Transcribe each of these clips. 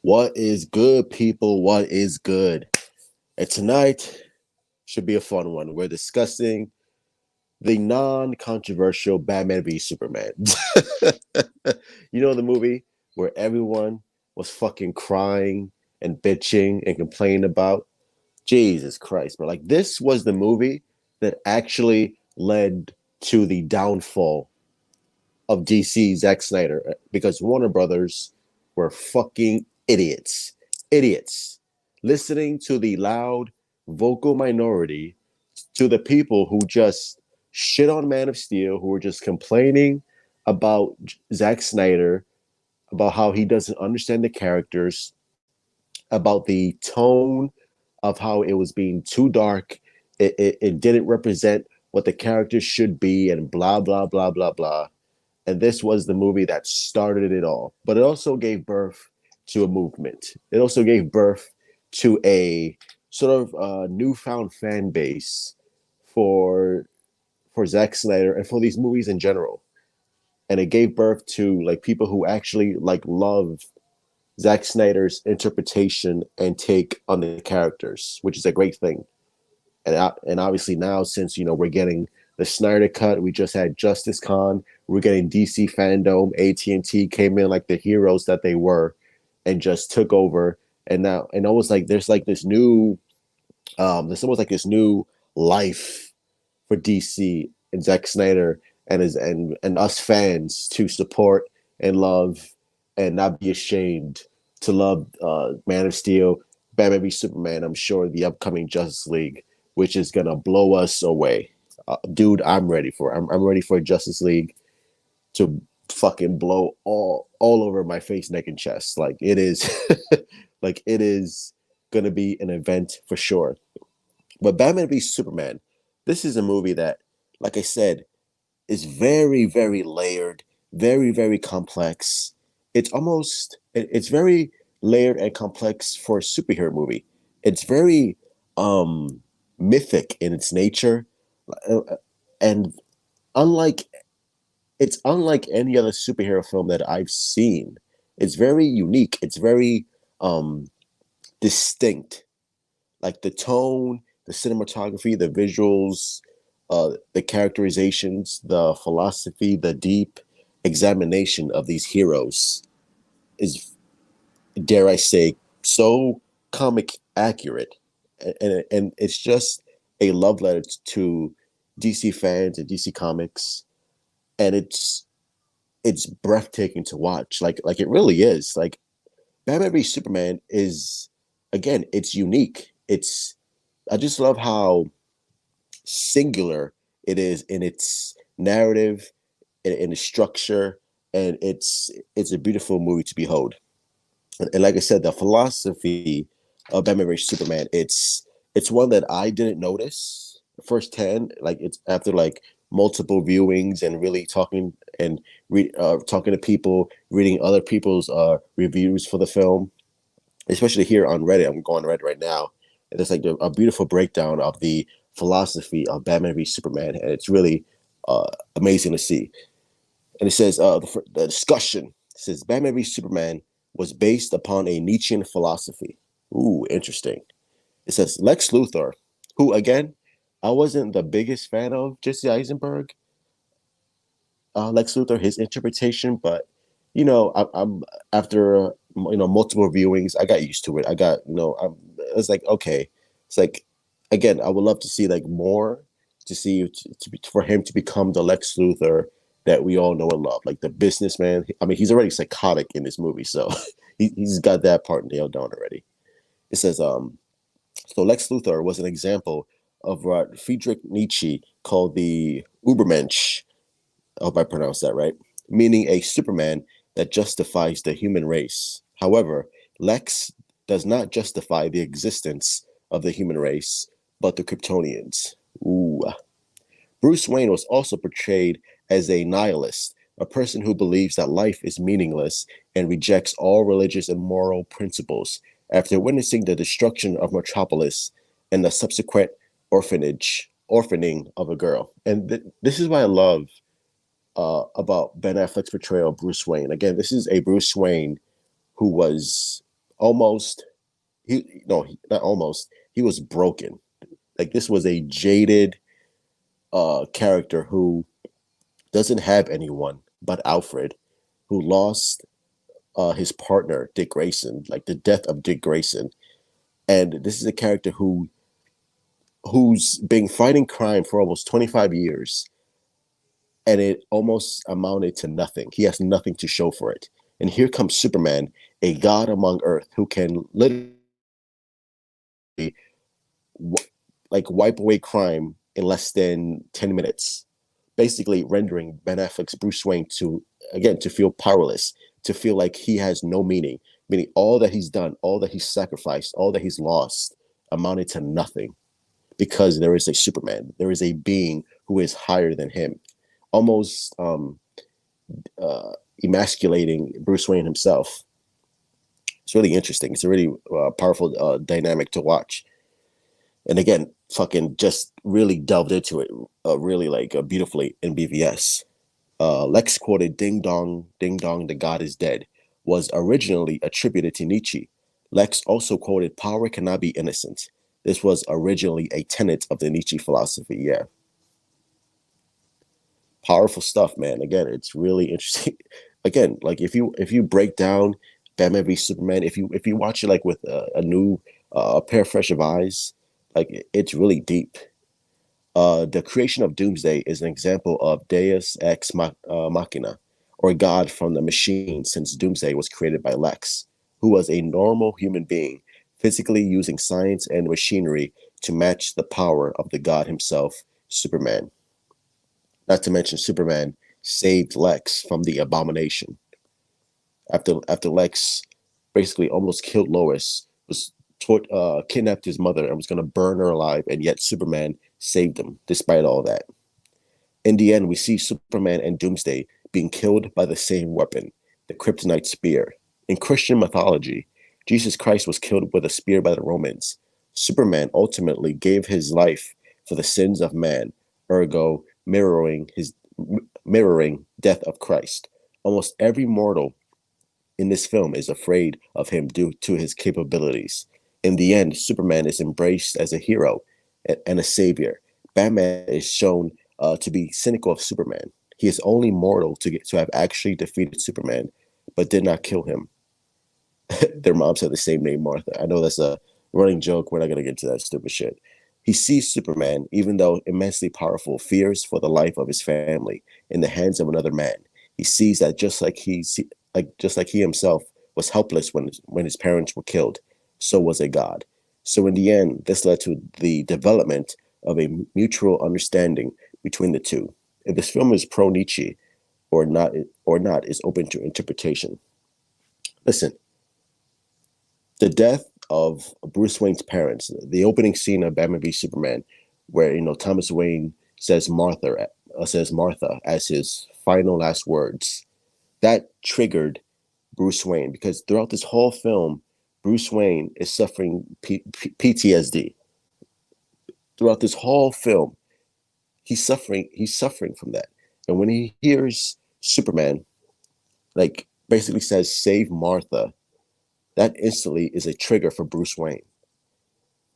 What is good, people? What is good? And tonight should be a fun one. We're discussing the non-controversial Batman v Superman. You know the movie where everyone was fucking crying and bitching and complaining about? Jesus Christ, bro. Like this was the movie that actually led to the downfall of DC Zack Snyder because Warner Brothers were fucking idiots. Idiots. Listening to the loud vocal minority, to the people who just shit on Man of Steel, who were just complaining about Zack Snyder, about how he doesn't understand the characters, about the tone of how it was being too dark. It didn't represent what the characters should be, and blah, blah, blah, blah, blah. And this was the movie that started it all. But it also gave birth to a movement. It also gave birth to a sort of newfound fan base for Zack Snyder and for these movies in general. And it gave birth to like people who actually like love Zack Snyder's interpretation and take on the characters, which is a great thing. And obviously now, since we're getting the Snyder cut, we just had Justice Con. We're getting DC fandom. AT&T came in like the heroes that they were, and just took over. And now, and almost like there's like this new, there's almost like this new life for DC and Zack Snyder and us fans to support and love and not be ashamed to love Man of Steel, Batman v Superman. I'm sure the upcoming Justice League, which is gonna blow us away. Dude, I'm ready for it. I'm ready for Justice League to fucking blow all over my face, neck, and chest. Like it is, like it is gonna be an event for sure. But Batman v Superman, this is a movie that, like I said, is very, very layered, very, very complex. It's very layered and complex for a superhero movie. It's very um mythic in its nature, uh, and unlike it's unlike any other superhero film that I've seen. It's very unique. It's very um distinct. Like the tone, the cinematography, the visuals, the characterizations, the philosophy, the deep examination of these heroes is, dare I say, so comic accurate, and it's just a love letter to DC fans and DC Comics, and it's breathtaking to watch. Like it really is. Like Batman v Superman is, again, it's unique. It's I just love how singular it is in its narrative, in its structure, and it's a beautiful movie to behold. And like I said, the philosophy of Batman vs Superman, it's one that I didn't notice firsthand. Like it's after like multiple viewings and really talking and talking to people, reading other people's reviews for the film, especially here on Reddit. I'm going on Reddit right now, and there's like a beautiful breakdown of the philosophy of Batman v Superman, and it's really uh, amazing to see. And it says the discussion says Batman v Superman was based upon a Nietzschean philosophy. Ooh, interesting. It says Lex Luthor, who again, I wasn't the biggest fan of Jesse Eisenberg, Lex Luthor, his interpretation, but I'm after multiple viewings, I got used to it. I got it's like okay, it's like again, I would love to see like more to see for him to become the Lex Luthor that we all know and love, like the businessman. I mean, he's already psychotic in this movie, so he's got that part nailed down already. It says so Lex Luthor was an example of what Friedrich Nietzsche called the Ubermensch. I hope I pronounced that right, meaning a Superman that justifies the human race. However, Lex does not justify the existence of the human race, but the Kryptonians. Ooh. Bruce Wayne was also portrayed as a nihilist, a person who believes that life is meaningless and rejects all religious and moral principles after witnessing the destruction of Metropolis and the subsequent orphaning of a girl. And this is what I love about Ben Affleck's portrayal of Bruce Wayne. Again, this is a Bruce Wayne who was almost he no he, not almost he was broken. Like this was a jaded character who doesn't have anyone but Alfred, who lost his partner Dick Grayson, like the death of Dick Grayson. And this is a character who's been fighting crime for almost 25 years, and it almost amounted to nothing. He has nothing to show for it. And here comes Superman, a god among Earth, who can literally like wipe away crime in less than 10 minutes, basically rendering Ben Affleck's Bruce Wayne to, again, to feel powerless, to feel like he has no meaning, meaning all that he's done, all that he's sacrificed, all that he's lost amounted to nothing because there is a Superman, there is a being who is higher than him, almost uh, emasculating Bruce Wayne himself. It's really interesting. It's a really powerful dynamic to watch. And again, fucking just really delved into it, really like beautifully in BVS. Lex quoted ding dong, the god is dead," was originally attributed to Nietzsche. Lex also quoted power cannot be innocent. This was originally a tenet of the Nietzsche philosophy. Yeah, powerful stuff, man. Again, it's really interesting. Again, like if you break down Batman v Superman, if you watch it like with a new a pair of fresh of eyes, like it's really deep. The creation of Doomsday is an example of Deus ex machina, or God from the machine, since Doomsday was created by Lex, who was a normal human being, physically using science and machinery to match the power of the God himself, Superman. Not to mention, Superman saved Lex from the abomination. After Lex basically almost killed Lois, was kidnapped his mother and was going to burn her alive, and yet Superman saved him despite all that. In the end, we see Superman and Doomsday being killed by the same weapon, the kryptonite spear. In Christian mythology, Jesus Christ was killed with a spear by the Romans. Superman ultimately gave his life for the sins of man, ergo mirroring death of Christ. Almost every mortal in this film is afraid of him due to his capabilities. In the end, Superman is embraced as a hero and a savior. Batman is shown to be cynical of Superman. He is only mortal to have actually defeated Superman, but did not kill him. Their moms have the same name, Martha. I know that's a running joke. We're not gonna get into that stupid shit. He sees Superman, even though immensely powerful, fears for the life of his family in the hands of another man. He sees that just like he himself was helpless when his parents were killed, so was a god. So in the end, this led to the development of a mutual understanding between the two. If this film is pro Nietzsche or not is open to interpretation. Listen, the death of Bruce Wayne's parents, the opening scene of Batman v Superman, where Thomas Wayne says Martha as his final last words, that triggered Bruce Wayne because throughout this whole film, Bruce Wayne is suffering PTSD. Throughout this whole film, he's suffering. He's suffering from that, and when he hears Superman, like basically says "Save Martha," that instantly is a trigger for Bruce Wayne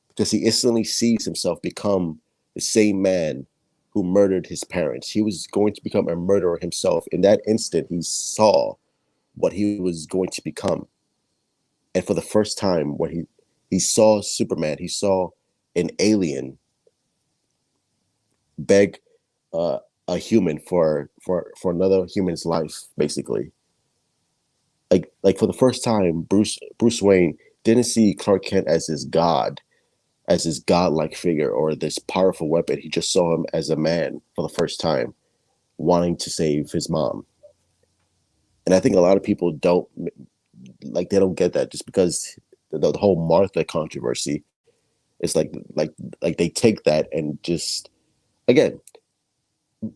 because he instantly sees himself become the same man who murdered his parents. He was going to become a murderer himself. In that instant, he saw what he was going to become. And for the first time, when he saw Superman, he saw an alien beg a human for another human's life, basically. Like for the first time, Bruce Wayne didn't see Clark Kent as his god, as his godlike figure or this powerful weapon. He just saw him as a man for the first time, wanting to save his mom. And I think a lot of people don't they don't get that just because the whole Martha controversy is like they take that and just again,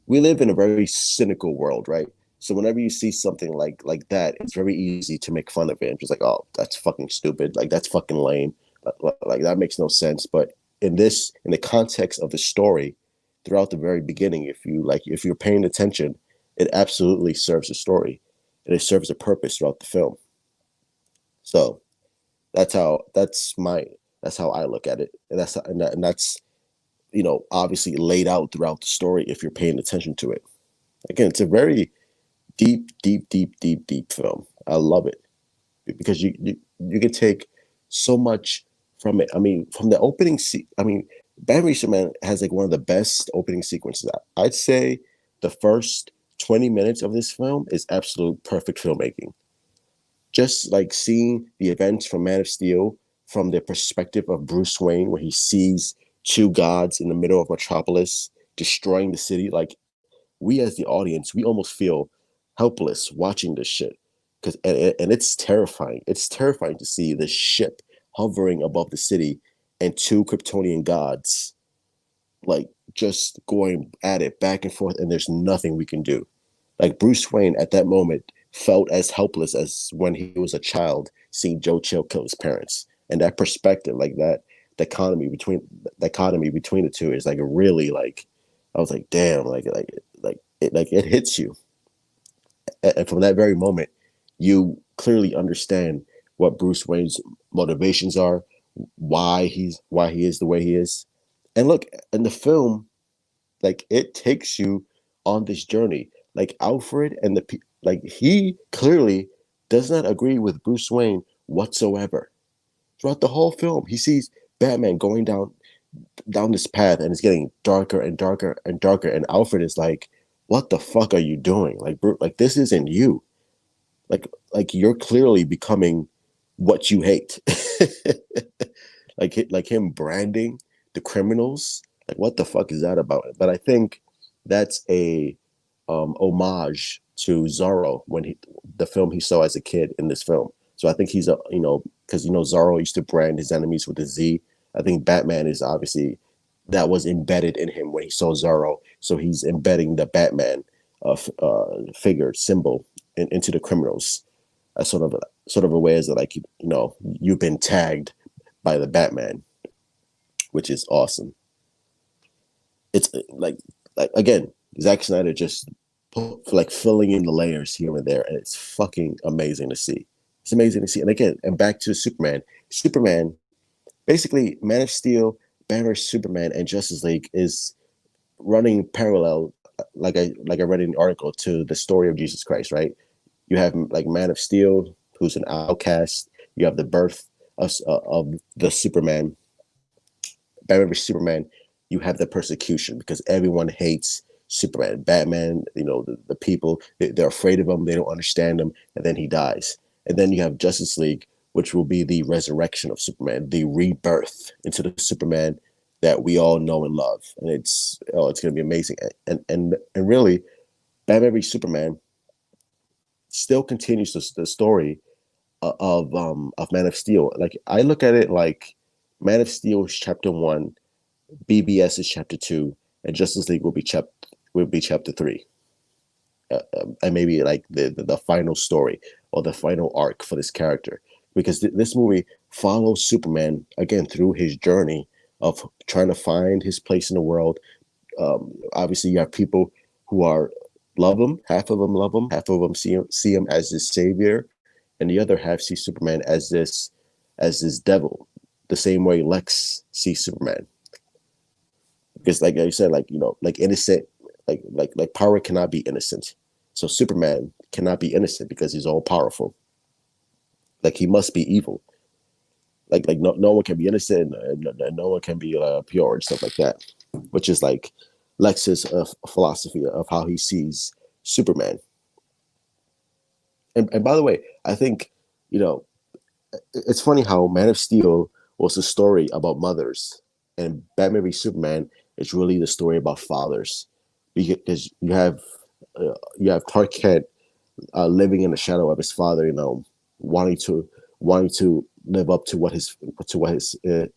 we live in a very cynical world, right? So whenever you see something like that, it's very easy to make fun of it. And just like, oh, that's fucking stupid. Like that's fucking lame. Like that makes no sense. But in the context of the story, throughout the very beginning, if you're paying attention, it absolutely serves a story, and it serves a purpose throughout the film. So That's how I look at it, and that's obviously laid out throughout the story if you're paying attention to it. Again, it's a very deep, deep, deep, deep, deep film. I love it because you can take so much from it. I mean, from the opening I mean, Batman v Superman has like one of the best opening sequences. I'd say the first 20 minutes of this film is absolute perfect filmmaking. Just like seeing the events from Man of Steel from the perspective of Bruce Wayne, where he sees two gods in the middle of Metropolis destroying the city. Like, we as the audience, we almost feel helpless watching this shit because and it's terrifying. It's terrifying to see this ship hovering above the city and two Kryptonian gods like just going at it back and forth, and there's nothing we can do. Like, Bruce Wayne at that moment felt as helpless as when he was a child seeing Joe Chill kill his parents. And that perspective, like that dichotomy between the two is like really like, I was like, damn, it hits you. And from that very moment, you clearly understand what Bruce Wayne's motivations are, why he is the way he is. And look, in the film, like, it takes you on this journey. Like, Alfred and like, he clearly does not agree with Bruce Wayne whatsoever. Throughout the whole film, he sees Batman going down this path, and it's getting darker and darker and darker. And Alfred is like, "What the fuck are you doing? Like this isn't you. Like you're clearly becoming what you hate." like him branding the criminals. Like, what the fuck is that about? But I think that's a homage to Zorro, the film he saw as a kid in this film. So I think he's because Zorro used to brand his enemies with a Z. I think Batman is obviously, that was embedded in him when he saw Zorro. So he's embedding the Batman figure symbol into the criminals as sort of a way as like, you've been tagged by the Batman, which is awesome. It's like again, Zack Snyder just like filling in the layers here and there, and it's fucking amazing to see. It's amazing to see. And again, and back to Superman. Superman, basically, Man of Steel, Batman vs Superman, and Justice League is running parallel, like I read in the article, to the story of Jesus Christ, right? You have like Man of Steel, who's an outcast. You have the birth of the Superman, Batman vs Superman. You have the persecution because everyone hates Superman. Batman, the people, they're afraid of him. They don't understand him, and then he dies. And then you have Justice League, which will be the resurrection of Superman, the rebirth into the Superman that we all know and love. And it's going to be amazing. And really, Batman v Superman still continues the story of Man of Steel. Like, I look at it like Man of Steel is chapter 1, BVS is chapter 2, and Justice League will be chapter 3. And maybe like the final story or the final arc for this character, because this movie follows Superman again through his journey of trying to find his place in the world. Obviously, you have people who love him. Half of them love him. Half of them see him as this savior, and the other half see Superman as this devil. The same way Lex sees Superman, because like I said, like innocent, like power cannot be innocent. So Superman cannot be innocent because he's all powerful. Like, he must be evil. Like no one can be innocent, and no one can be pure and stuff like that, which is like Lex's philosophy of how he sees Superman. And by the way, I think, it's funny how Man of Steel was a story about mothers, and Batman v Superman is really the story about fathers, because you have Clark Kent living in the shadow of his father, wanting to live up to what his you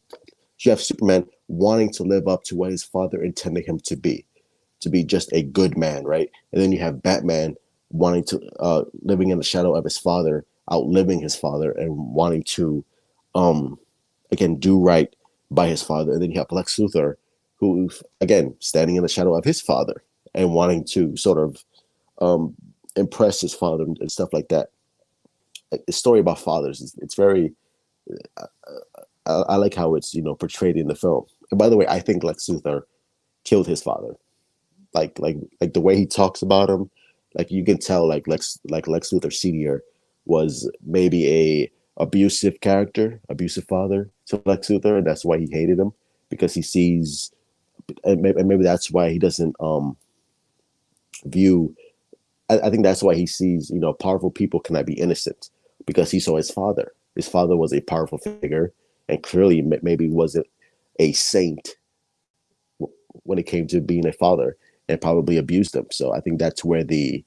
have Superman wanting to live up to what his father intended him to be just a good man, right? And then you have Batman wanting to living in the shadow of his father, outliving his father, and wanting to again do right by his father. And then you have Lex Luthor, who again standing in the shadow of his father and wanting to sort of impress his father and stuff like that. Like, the story about fathers, it's very I like how it's portrayed in the film. And by the way, I think Lex Luthor killed his father. Like the way he talks about him, like you can tell Lex Luthor Senior was maybe a abusive father to Lex Luthor, and that's why he hated him because he sees, and maybe that's why he doesn't view. I think that's why he sees powerful people cannot be innocent because he saw his father. His father was a powerful figure, and clearly maybe wasn't a saint when it came to being a father, and probably abused them. So I think that's where the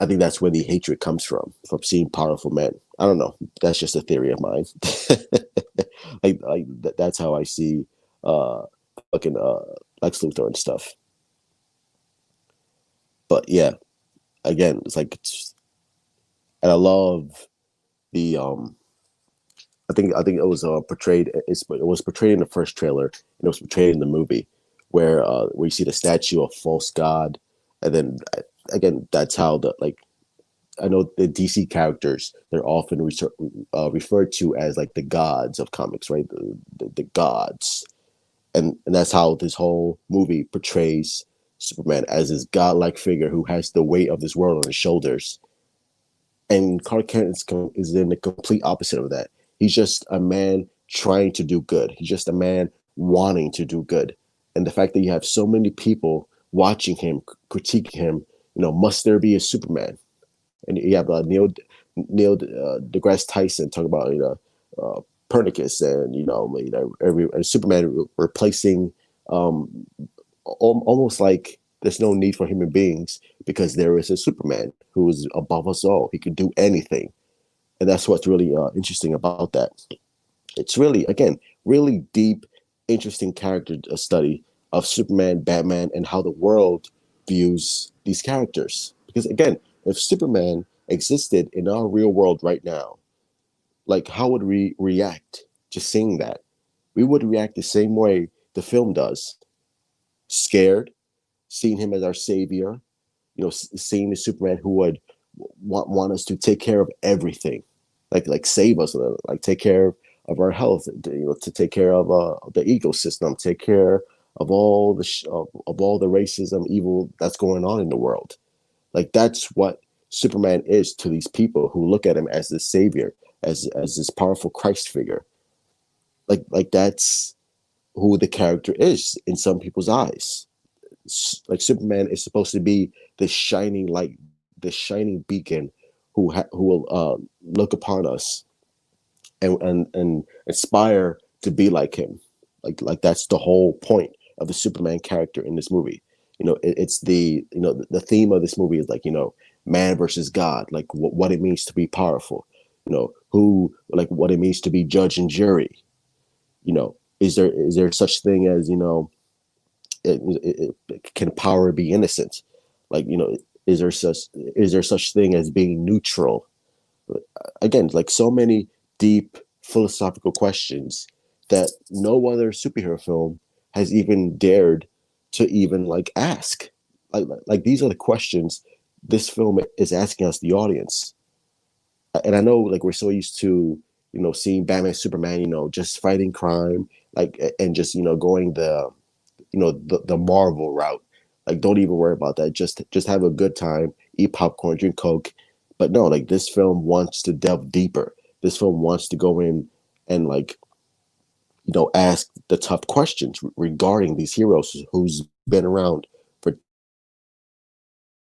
hatred comes from seeing powerful men. I don't know. That's just a theory of mine. That's how I see uh fucking Lex Luthor and stuff. But yeah, again, and I love the I think it was it was portrayed in the first trailer and it was portrayed in the movie where you see the statue of false god, and then again that's how the like I know the DC characters they're often referred to as like the gods of comics, right? The gods, and that's how this whole movie portrays Superman as this godlike figure who has the weight of this world on his shoulders. And Clark Kent is in the complete opposite of that. He's just a man trying to do good. He's just a man wanting to do good. And the fact that you have so many people watching him, critiquing him, must there be a Superman? And you have Neil deGrasse Tyson talk about Pernicus and every Superman replacing um, almost like there's no need for human beings because there is a Superman who is above us all. He can do anything, and that's what's really interesting about that. It's really, again, really deep, interesting character study of Superman, Batman, and how the world views these characters. Because again, if Superman existed in our real world right now, like how would we react to seeing that? We would react the same way the film does, scared, seeing him as our savior, seeing the Superman who would want us to take care of everything, like save us, like take care of our health, to take care of the ecosystem, take care of all of all the racism, evil that's going on in the world. Like that's what Superman is to these people who look at him as this savior, as this powerful Christ figure. Like that's who the character is in some people's eyes. Like Superman is supposed to be the shining light, the shining beacon who will look upon us and aspire to be like him. Like that's the whole point of the Superman character in this movie. It's the theme of this movie is like man versus God, like what it means to be powerful. Who like what it means to be judge and jury. Is there such thing as can power be innocent? Like is there such thing as being neutral? Again, like so many deep philosophical questions that no other superhero film has even dared to even like ask. Like these are the questions this film is asking us, the audience. And I know like we're so used to seeing Batman, Superman, just fighting crime, like and just going the Marvel route. Like, don't even worry about that. Just have a good time, eat popcorn, drink Coke. But no, like this film wants to delve deeper. This film wants to go in and like ask the tough questions regarding these heroes who's been around for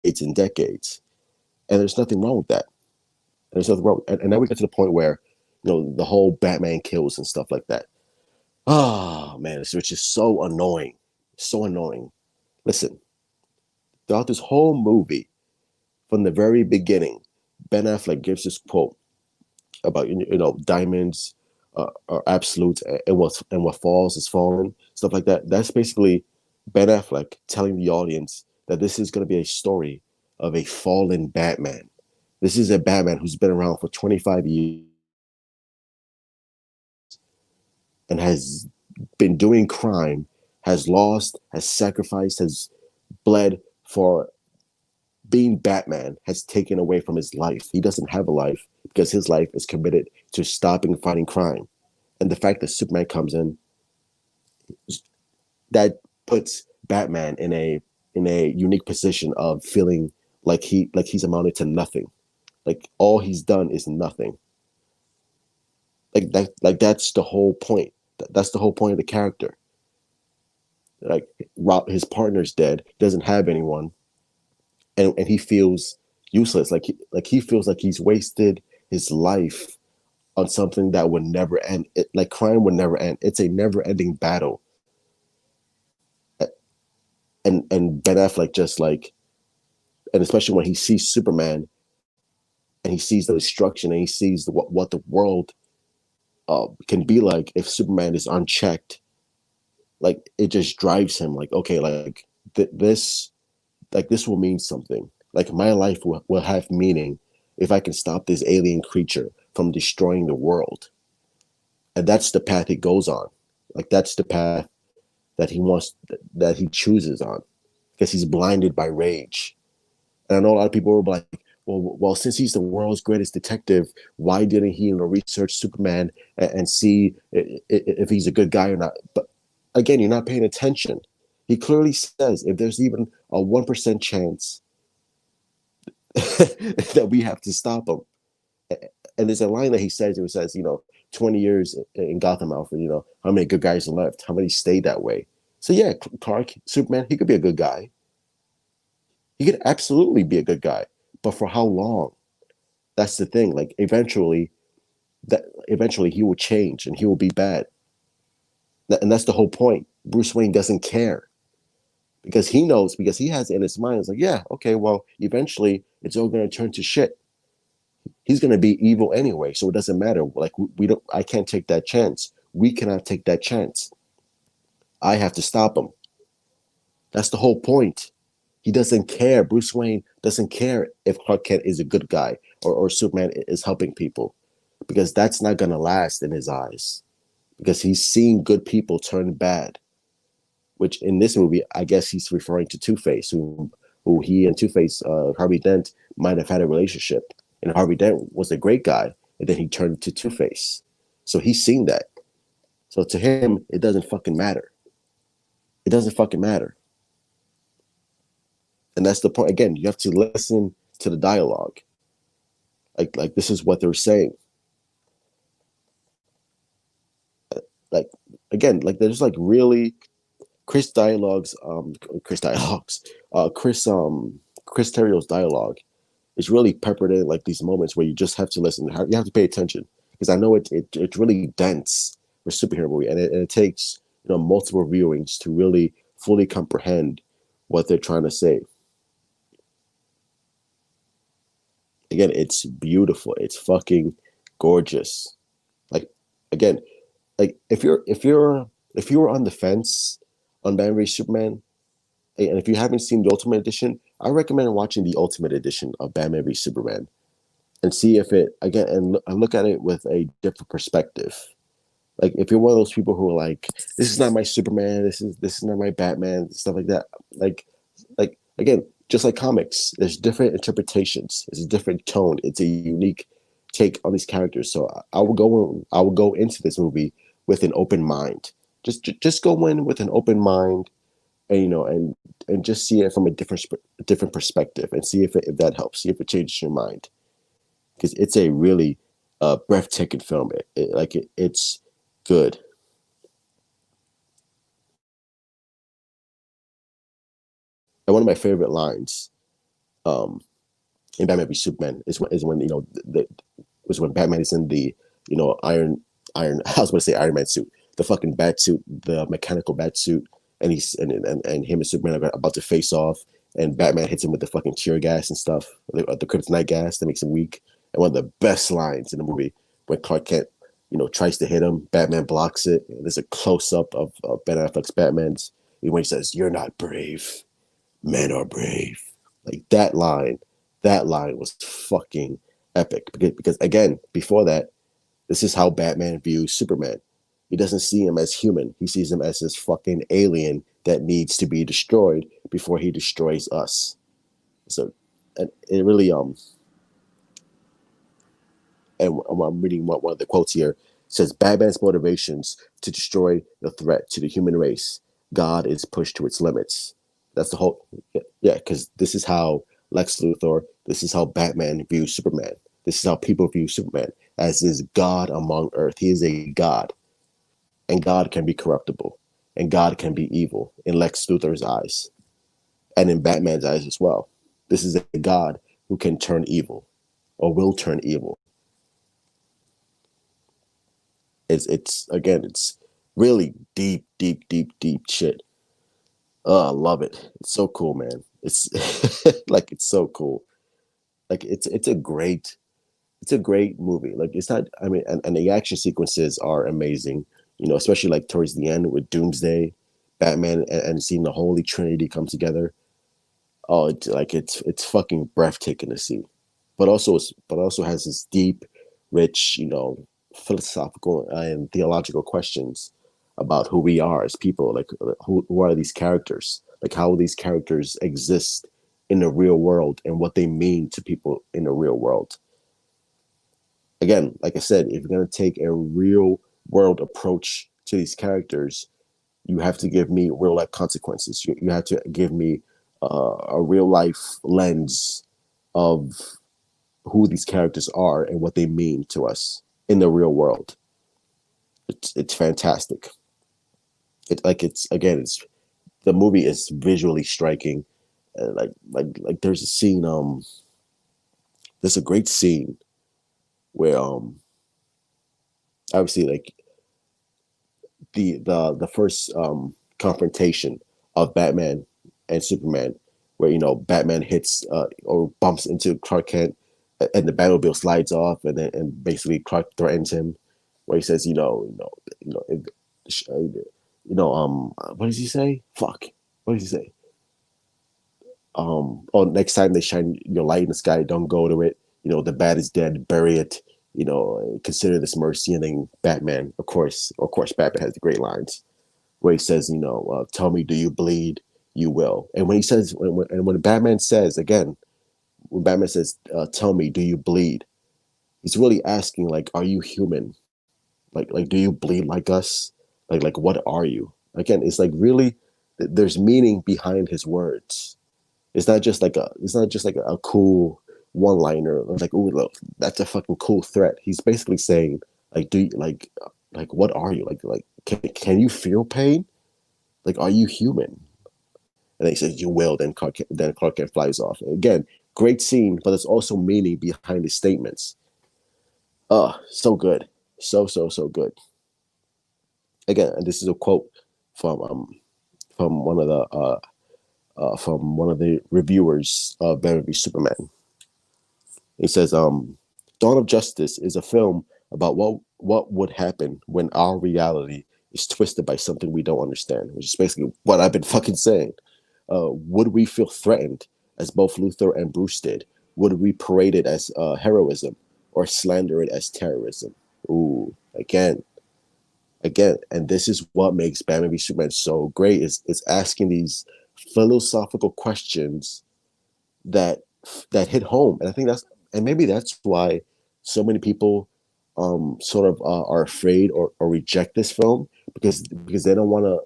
decades and decades. And there's nothing wrong with that. There's nothing wrong. And now we get to the point where the whole Batman kills and stuff like that. Oh man, which is so annoying, so annoying. Listen, throughout this whole movie, from the very beginning, Ben Affleck gives this quote about diamonds are absolute, and what falls is fallen, stuff like that. That's basically Ben Affleck telling the audience that this is going to be a story of a fallen Batman. This is a Batman who's been around for 25 years and has been doing crime, has lost, has sacrificed, has bled for being Batman, has taken away from his life. He doesn't have a life because his life is committed to stopping fighting crime. And the fact that Superman comes in, that puts Batman in a unique position of feeling like he's amounted to nothing. Like all he's done is nothing. Like that's the whole point. That's the whole point of the character. Like Rob, his partner's dead, doesn't have anyone, and he feels useless. Like he feels like he's wasted his life on something that would never end. Like crime would never end. It's a never ending battle. And Ben Affleck just like, and especially when he sees Superman and he sees the destruction and he sees what the world can be like if Superman is unchecked. Like it just drives him. Like okay, like this, like this will mean something. Like my life will have meaning if I can stop this alien creature from destroying the world. And that's the path he goes on. Like that's the path that he wants, that he chooses on, because he's blinded by rage. And I know a lot of people were like, well, since he's the world's greatest detective, why didn't he, research Superman and see if he's a good guy or not? But again, you're not paying attention. He clearly says if there's even a 1% chance that we have to stop him. And there's a line that he says, it says, 20 years in Gotham, Alfred, how many good guys are left? How many stayed that way? So yeah, Clark, Superman, he could be a good guy. He could absolutely be a good guy, but for how long? That's the thing. Like eventually he will change and he will be bad. And that's the whole point. Bruce Wayne doesn't care because he knows, because he has it in his mind. It's like, yeah, okay, well, eventually it's all going to turn to shit. He's going to be evil anyway, so it doesn't matter. Like we don't. I can't take that chance. We cannot take that chance. I have to stop him. That's the whole point. He doesn't care. Bruce Wayne doesn't care if Clark Kent is a good guy or Superman is helping people, because that's not going to last in his eyes, because he's seen good people turn bad, which in this movie, I guess he's referring to Two-Face, who he and Two-Face, Harvey Dent, might have had a relationship. And Harvey Dent was a great guy, and then he turned to Two-Face. So he's seen that. So to him, it doesn't fucking matter. It doesn't fucking matter. And that's the point. Again, you have to listen to the dialogue. Like this is what they're saying. Like again, like there's like really Chris dialogues, Chris dialogues, Chris Terrio's dialogue is really peppered in like these moments where you just have to listen. You have to pay attention, because I know it's really dense for a superhero movie, and it takes multiple viewings to really fully comprehend what they're trying to say. Again, it's beautiful. It's fucking gorgeous. Like again, like if you're on the fence on Batman v Superman, and if you haven't seen the Ultimate Edition, I recommend watching the Ultimate Edition of Batman v Superman and see if it again and look at it with a different perspective. Like if you're one of those people who are like, this is not my Superman, this is not my Batman, stuff like that. Like again, just like comics, there's different interpretations. It's a different tone. It's a unique take on these characters. So I will go into this movie with an open mind. Just go in with an open mind, and and just see it from a different perspective, and see if that helps. See if it changes your mind, because it's a really breathtaking film. It's good. And one of my favorite lines um, in Batman v Superman is when was when Batman is in the iron I was going to say Iron Man suit, the fucking bat suit, the mechanical bat suit, and and him and Superman are about to face off, and Batman hits him with the fucking tear gas and stuff, the kryptonite gas that makes him weak. And one of the best lines in the movie, when Clark Kent tries to hit him, Batman blocks it. And there's a close up of Ben Affleck's Batman's when he says, "You're not brave. Men are brave." Like that line was fucking epic, because again, before that, this is how Batman views Superman. He doesn't see him as human. He sees him as this fucking alien that needs to be destroyed before he destroys us. So, and it really And I'm reading one of the quotes here. It says Batman's motivations to destroy the threat to the human race. God is pushed to its limits. That's the whole, yeah, because this is how Lex Luthor, this is how Batman views Superman. This is how people view Superman as this God among Earth. He is a God, and God can be corruptible, and God can be evil in Lex Luthor's eyes, and in Batman's eyes as well. This is a God who can turn evil, or will turn evil. It's again, it's really deep, deep, deep, deep shit. Oh, I love it. It's so cool, man. It's like it's so cool. Like it's a great movie. Like it's not. I mean, and the action sequences are amazing. You know, especially like towards the end with Doomsday, Batman, and seeing the Holy Trinity come together. Oh, it's fucking breathtaking to see. But also has this deep, rich, you know, philosophical and theological questions about who we are as people. Like who are these characters? Like how these characters exist in the real world and what they mean to people in the real world. Again, like I said, if you're gonna take a real world approach to these characters, you have to give me real life consequences. You have to give me a real life lens of who these characters are and what they mean to us in the real world. It's fantastic. It's again, it's the movie is visually striking. Like there's a scene. There's a great scene where obviously like the first confrontation of Batman and Superman, where you know Batman hits or bumps into Clark Kent, and the Batmobile slides off, and basically Clark threatens him, where he says, you know, what does he say? Fuck, what does he say? Oh, next time they shine your light in the sky, don't go to it. You know, the bat is dead, bury it. You know, consider this mercy. And then Batman, of course, Batman has the great lines where he says, tell me, do you bleed? You will. And when he says, when Batman says again, when Batman says, tell me, do you bleed? He's really asking, like, are you human? Like, do you bleed like us? Like, what are you? Again, it's like really, there's meaning behind his words. It's not just like a cool one liner. Like, oh, look, that's a fucking cool threat. He's basically saying, like, what are you? Can you feel pain? Like, are you human? And then he says, you will. Then Clark Kent flies off. And again, great scene, but there's also meaning behind his statements. So good. So good. Again, and this is a quote from from one of the reviewers of Batman v Superman. He says, Dawn of Justice is a film about what would happen when our reality is twisted by something we don't understand, which is basically what I've been fucking saying. Would we feel threatened as both Luthor and Bruce did? Would we parade it as heroism or slander it as terrorism? Ooh, again, and this is what makes Batman v Superman so great is asking these philosophical questions that hit home, and I think maybe that's why so many people sort of are afraid or reject this film because they don't want to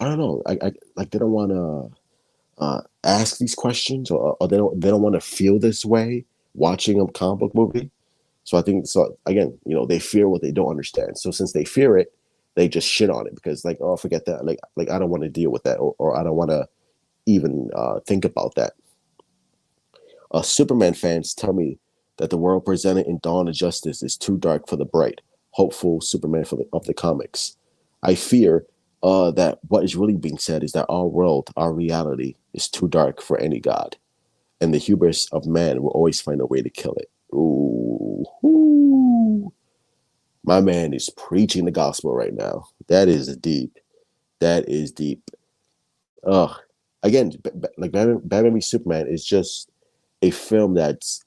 I don't know I like they don't want to ask these questions or they don't want to feel this way watching a comic book movie. So I think so again, you know, they fear what they don't understand. So since they fear it, they just shit on it because like, oh, forget that. Like I don't want to deal with that, or I don't want to even think about that. Superman fans tell me that the world presented in Dawn of Justice is too dark for the bright, hopeful Superman of the comics. I fear that what is really being said is that our world, our reality, is too dark for any god, and the hubris of man will always find a way to kill it. Ooh, ooh. My man is preaching the gospel right now. That is deep. That is deep. Ugh. Again, like Batman v Superman is just a film that's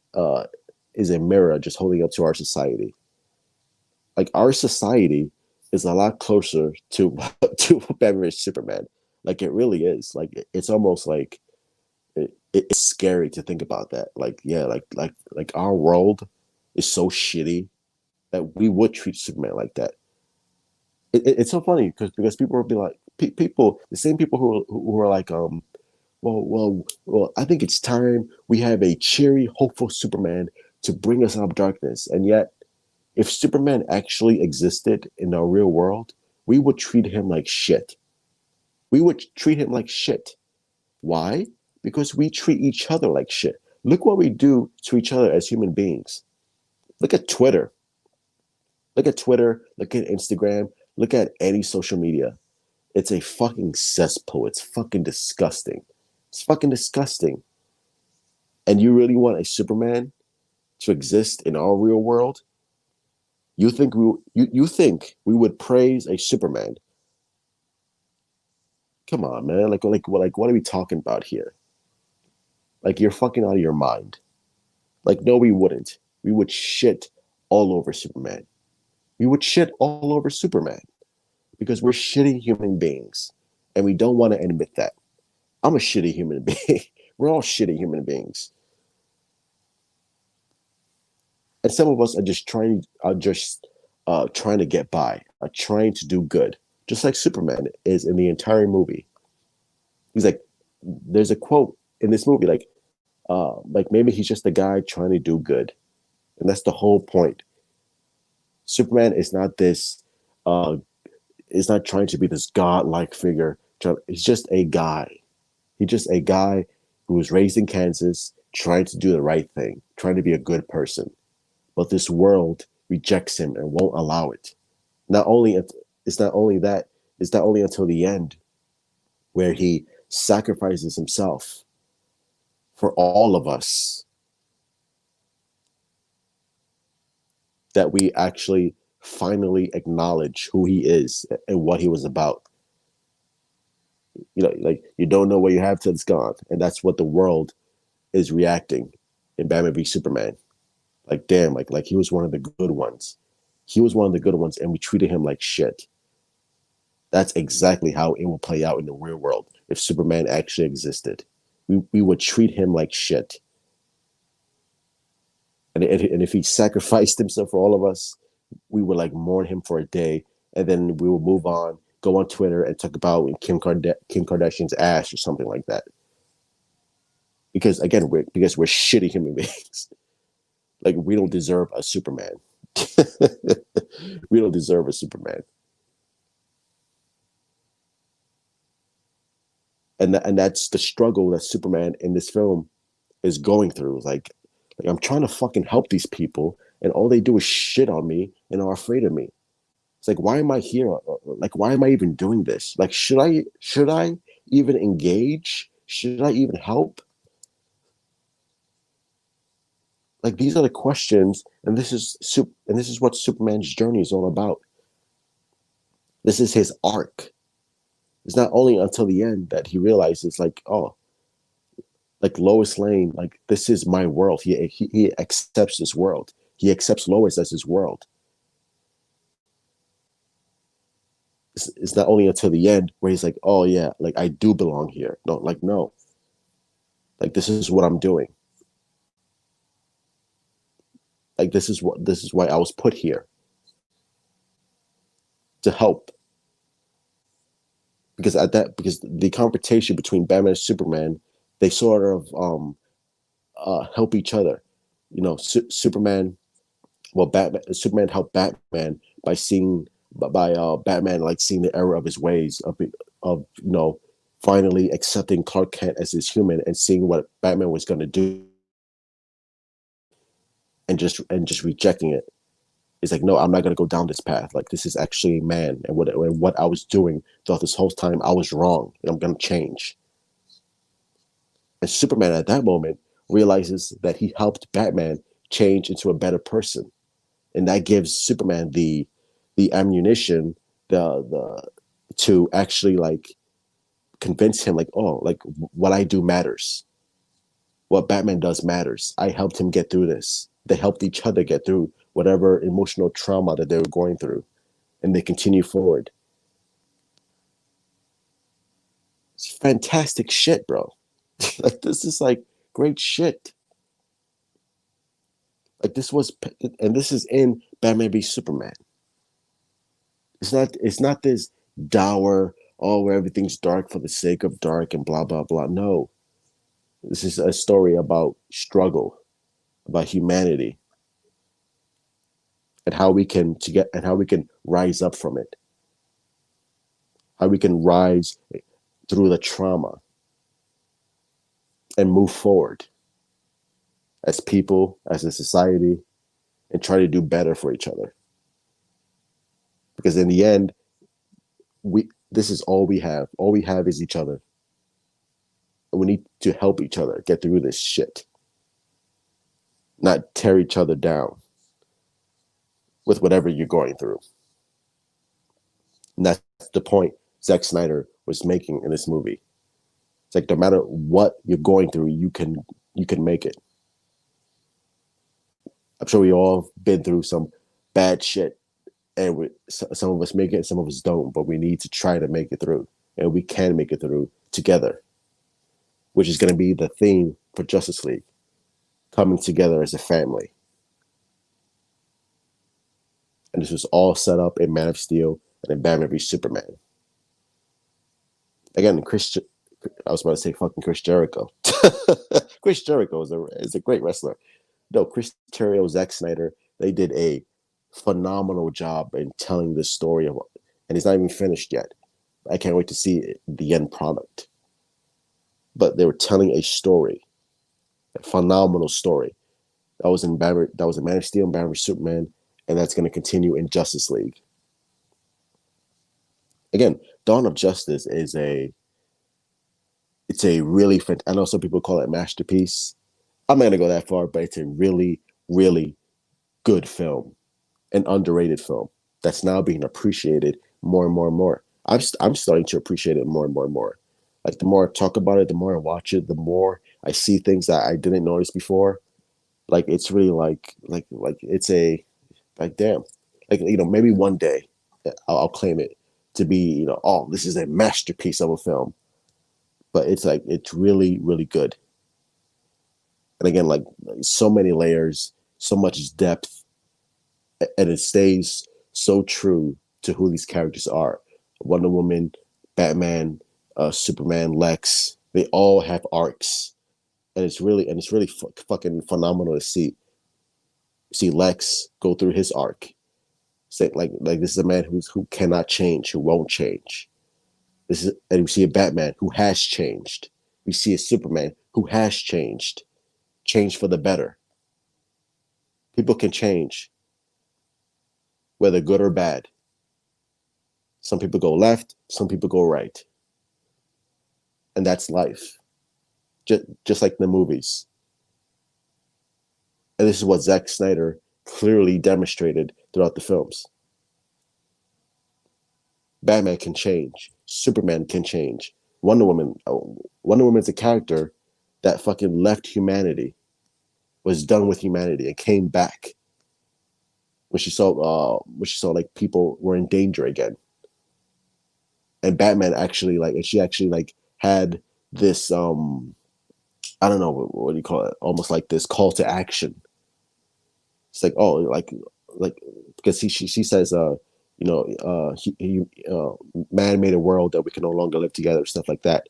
is a mirror just holding up to our society. Like our society is a lot closer to to Batman v Superman. Like it really is. Like it's almost like It's scary to think about that. Like, yeah, like our world is so shitty that we would treat Superman like that. It's so funny because people will be like, people, the same people who are like, well, I think it's time we have a cheery, hopeful Superman to bring us out of darkness. And yet, if Superman actually existed in our real world, we would treat him like shit. We would treat him like shit. Why? Because we treat each other like shit. Look what we do to each other as human beings. Look at Twitter. Look at Twitter. Look at Instagram. Look at any social media. It's a fucking cesspool. It's fucking disgusting. It's fucking disgusting. And you really want a Superman to exist in our real world? You think we would praise a Superman? Come on, man. Like what are we talking about here? Like you're fucking out of your mind. Like no, we wouldn't. We would shit all over Superman. We would shit all over Superman because we're shitty human beings, and we don't want to admit that. I'm a shitty human being. We're all shitty human beings, and some of us are just trying to get by, are trying to do good, just like Superman is in the entire movie. He's like, there's a quote in this movie, like maybe he's just a guy trying to do good, and that's the whole point. Superman is not this, is not trying to be this godlike figure. He's just a guy. He's just a guy who was raised in Kansas, trying to do the right thing, trying to be a good person. But this world rejects him and won't allow it. Not only it's not only that, it's not only until the end where he sacrifices himself for all of us that we actually finally acknowledge who he is and what he was about. You know, like you don't know what you have till it's gone, and that's what the world is reacting in Batman v Superman. Like, damn, like he was one of the good ones. He was one of the good ones, and we treated him like shit. That's exactly how it will play out in the real world if Superman actually existed. We would treat him like shit. And if he sacrificed himself for all of us, we would like mourn him for a day, and then we will move on, go on Twitter and talk about Kim Kardashian's ass or something like that. Because again, we're shitty human beings. Like we don't deserve a Superman. We don't deserve a Superman. And that's the struggle that Superman in this film is going through. Like I'm trying to fucking help these people, and all they do is shit on me and are afraid of me. It's like, why am I here? Like, why am I even doing this? Like, should I even engage? Should I even help? Like, these are the questions, and this is what Superman's journey is all about. This is his arc. It's not only until the end that he realizes, like, oh, like Lois Lane, like this is my world. He accepts this world. He accepts Lois as his world. It's not only until the end where he's like, oh yeah, like I do belong here. No, like no, like this is what I'm doing. Like this is why I was put here to help. Because the confrontation between Batman and Superman, they sort of help each other. You know, Superman, well, Batman, Superman helped Batman by seeing by Batman like seeing the error of his ways of finally accepting Clark Kent as his human and seeing what Batman was going to do and just rejecting it. It's like, no, I'm not going to go down this path. Like this is actually a man, and what I was doing throughout this whole time, I was wrong, and I'm going to change. And Superman at that moment realizes that he helped Batman change into a better person, and that gives Superman the ammunition, the to actually like convince him, like, oh, like what I do matters. What Batman does matters. I helped him get through this. They helped each other get through whatever emotional trauma that they were going through, and they continue forward. It's fantastic shit, bro. Like this is like great shit. Like this was, and this is in Batman v Superman. It's not this dour, oh, where everything's dark for the sake of dark and blah blah blah. No, this is a story about struggle, about humanity, and how we can to get and how we can rise up from it, how we can rise through the trauma and move forward as people, as a society, and try to do better for each other. Because in the end, we this is all we have. All we have is each other. And we need to help each other get through this shit, not tear each other down with whatever you're going through. And that's the point Zack Snyder was making in this movie. It's like no matter what you're going through, you can make it. I'm sure we all been through some bad shit, and some of us make it, some of us don't. But we need to try to make it through, and we can make it through together, which is going to be the theme for Justice League, coming together as a family. And this was all set up in Man of Steel and in Batman v Superman. Again, I was about to say fucking Chris Jericho. Chris Jericho is a great wrestler. No, Chris Terrio, Zack Snyder, they did a phenomenal job in telling this story of, and it's not even finished yet. I can't wait to see the end product. But they were telling a story, a phenomenal story. That was in Man of Steel and Batman v Superman, and that's going to continue in Justice League. Again, Dawn of Justice is it's a really, I know some people call it a masterpiece. I'm not gonna go that far, but it's a really, really good film, an underrated film that's now being appreciated more and more and more. I'm starting to appreciate it more and more and more. Like the more I talk about it, the more I watch it, the more I see things that I didn't notice before. Like it's really like it's a like damn, like maybe one day I'll claim it to be oh, this is a masterpiece of a film. But it's like it's really really good. And again, like so many layers, so much depth, and it stays so true to who these characters are. Wonder Woman, Batman, Superman, Lex, they all have arcs, and it's really fucking phenomenal to see Lex go through his arc. Say like this is a man who cannot change, who won't change. This is, and we see a Batman who has changed. We see a Superman who has changed for the better. People can change, whether good or bad. Some people go left, some people go right. And that's life. Just like the movies. And this is what Zack Snyder clearly demonstrated throughout the films. Batman can change. Superman can change. Wonder Woman's a character that fucking left humanity, was done with humanity, and came back when she saw like people were in danger again. And Batman actually and she actually had this I don't know what do you call it, almost like this call to action. It's like, oh, like because she says man made a world that we can no longer live together, stuff like that.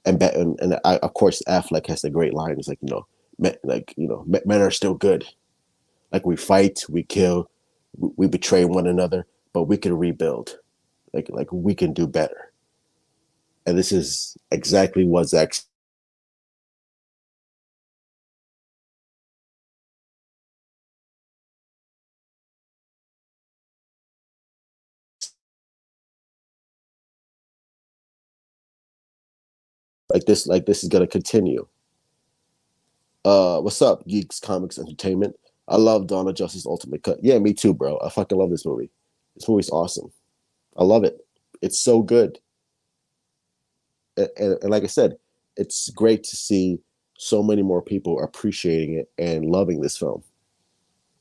And of course Affleck has the great line. It's like, men are still good. Like we fight, we kill, we betray one another, but we can rebuild. Like we can do better. And this is exactly what Zack, like this is gonna continue. What's up, Geeks Comics Entertainment? I love Dawn of Justice Ultimate Cut. Yeah, me too, bro. I fucking love this movie. This movie's awesome. I love it. It's so good. And like I said, it's great to see so many more people appreciating it and loving this film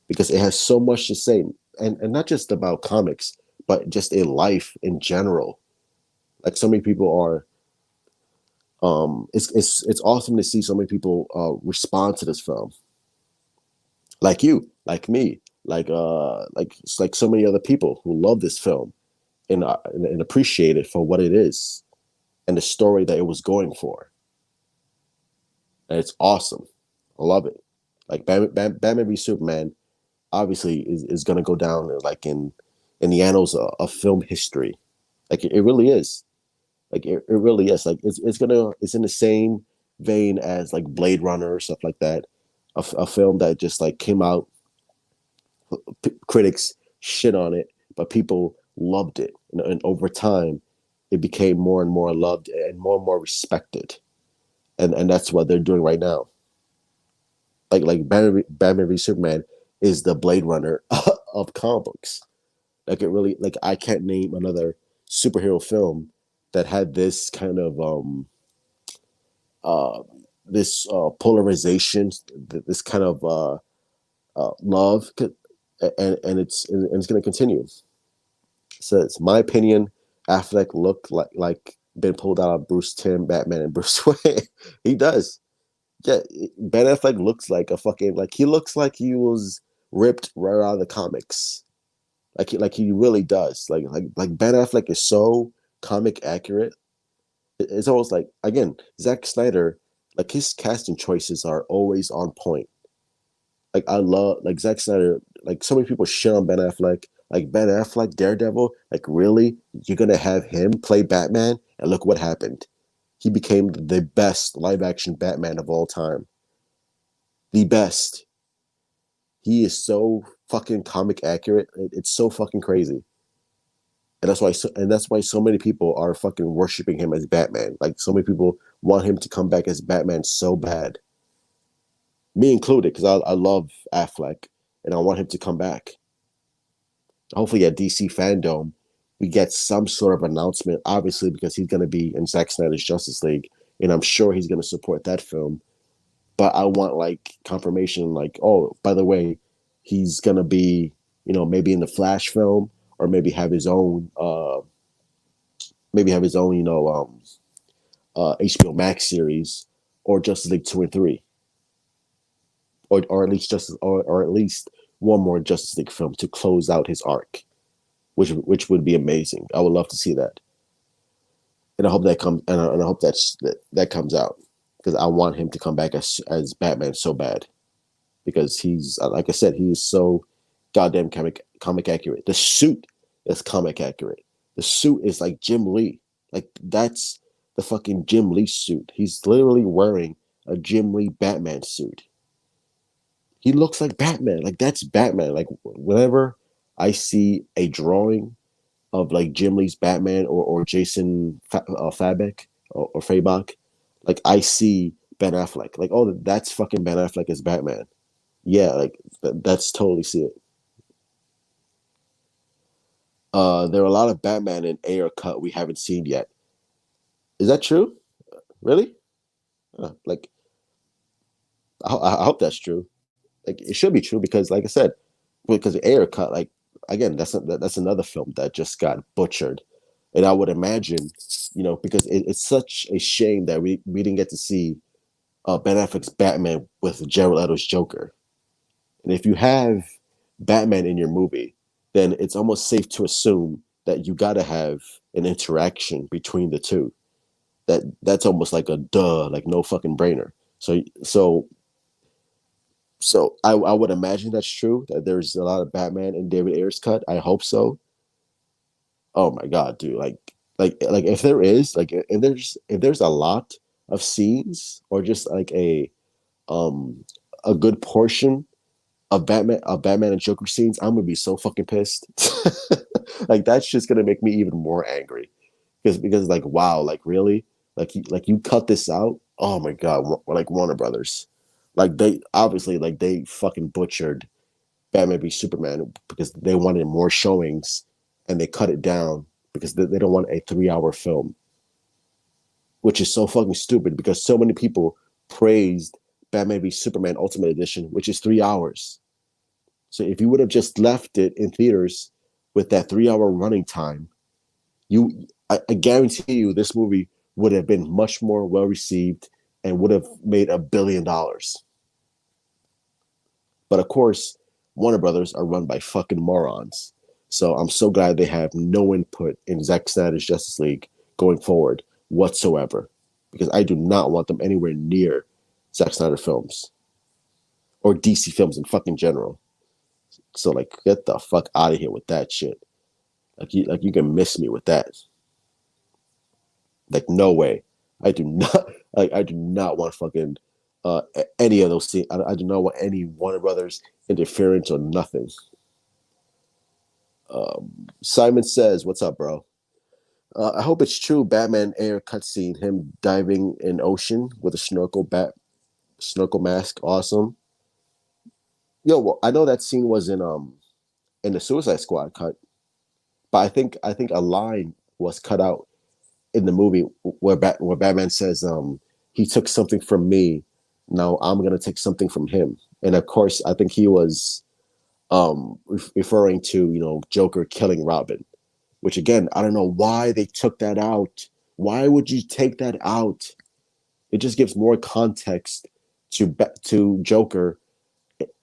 because it has so much to say, and not just about comics, but just in life in general. Like so many people are It's awesome to see so many people respond to this film, like you, like me, like so many other people who love this film and appreciate it for what it is and the story that it was going for. And it's awesome. I love it. Like Batman v Superman obviously is going to go down like in the annals of film history. Like it really is. Like it really is. Like it's in the same vein as like Blade Runner or stuff like that. A film that just like came out, critics shit on it, but people loved it, and over time, it became more and more loved and more respected, and that's what they're doing right now. Like Batman v Superman is the Blade Runner of comic books. Like it really, like I can't name another superhero film that had this kind of uh this polarization, this kind of love, and it's going to continue. So it's my opinion. Affleck looked like been pulled out of Bruce Timm, Batman, and Bruce Wayne. He does. Yeah, Ben Affleck looks like a fucking like he looks like he was ripped right out of the comics. Like he really does. Like Ben Affleck is so comic accurate. It's almost like again Zack Snyder. Like his casting choices are always on point. Like I love like Zack Snyder. Like so many people shit on Ben Affleck. Like Ben Affleck, Daredevil. Like really, you're gonna have him play Batman? And look what happened. He became the best live action Batman of all time. The best. He is so fucking comic accurate. It's so fucking crazy. And that's why so many people are fucking worshiping him as Batman. Like so many people want him to come back as Batman so bad. Me included, because I love Affleck and I want him to come back. Hopefully at DC Fandom, we get some sort of announcement, obviously, because he's going to be in Zack Snyder's Justice League, and I'm sure he's going to support that film. But I want like confirmation, like, oh, by the way, he's going to be, maybe in the Flash film, or maybe have his own, HBO Max series, or Justice League 2 and 3, or at least or at least one more Justice League film to close out his arc, which would be amazing. I would love to see that, and I hope that comes and I hope that comes out because I want him to come back as Batman so bad because he's like I said he is so goddamn comic accurate. The suit is comic accurate. The suit is like Jim Lee. Like that's the fucking Jim Lee suit. He's literally wearing a Jim Lee Batman suit. He looks like Batman. Like that's Batman. Like whenever I see a drawing of like Jim Lee's Batman or Jason Fabek or Fabok, like I see Ben Affleck. Like oh, that's fucking Ben Affleck as Batman. Yeah, like that's totally see it. There are a lot of Batman in Ayer cut we haven't seen yet. Is that true? Really? Like I hope that's true. Like it should be true because, like I said, because the Ayer cut, like again, that's another film that just got butchered, and I would imagine, because it's such a shame that we didn't get to see Ben Affleck's Batman with Jared Leto's Joker, and if you have Batman in your movie, then it's almost safe to assume that you got to have an interaction between the two. That's almost like a duh, like no fucking brainer. So I would imagine that's true. That there's a lot of Batman in David Ayer's cut. I hope so. Oh my god, dude! Like if there is like if there's a lot of scenes or just like um a good portion of Batman and Joker scenes, I'm gonna be so fucking pissed. Like that's just gonna make me even more angry because like wow, like really, like you cut this out. Oh my god, like Warner Brothers, like they obviously like they fucking butchered Batman v Superman because they wanted more showings and they cut it down because they don't want a 3 hour film, which is so fucking stupid because so many people praised Batman v Superman Ultimate Edition, which is 3 hours. So if you would have just left it in theaters with that 3 hour running time, I guarantee you this movie would have been much more well received and would have made $1 billion. But of course, Warner Brothers are run by fucking morons. So I'm so glad they have no input in Zack Snyder's Justice League going forward whatsoever. Because I do not want them anywhere near Zack Snyder films or DC films in fucking general. So like get the fuck out of here with that shit. Like you can miss me with that. Like no way. I do not I do not want fucking any of those scenes. I do not want any Warner Brothers interference or nothing. Simon says, "What's up, bro? I hope it's true. Batman air cutscene, him diving in ocean with a snorkel mask. Awesome. Yo, well, I know that scene was in the Suicide Squad cut, but I think a line was cut out in the movie where Batman says, he took something from me. Now I'm gonna take something from him. And of course, I think he was referring to Joker killing Robin. Which again, I don't know why they took that out. Why would you take that out? It just gives more context to Joker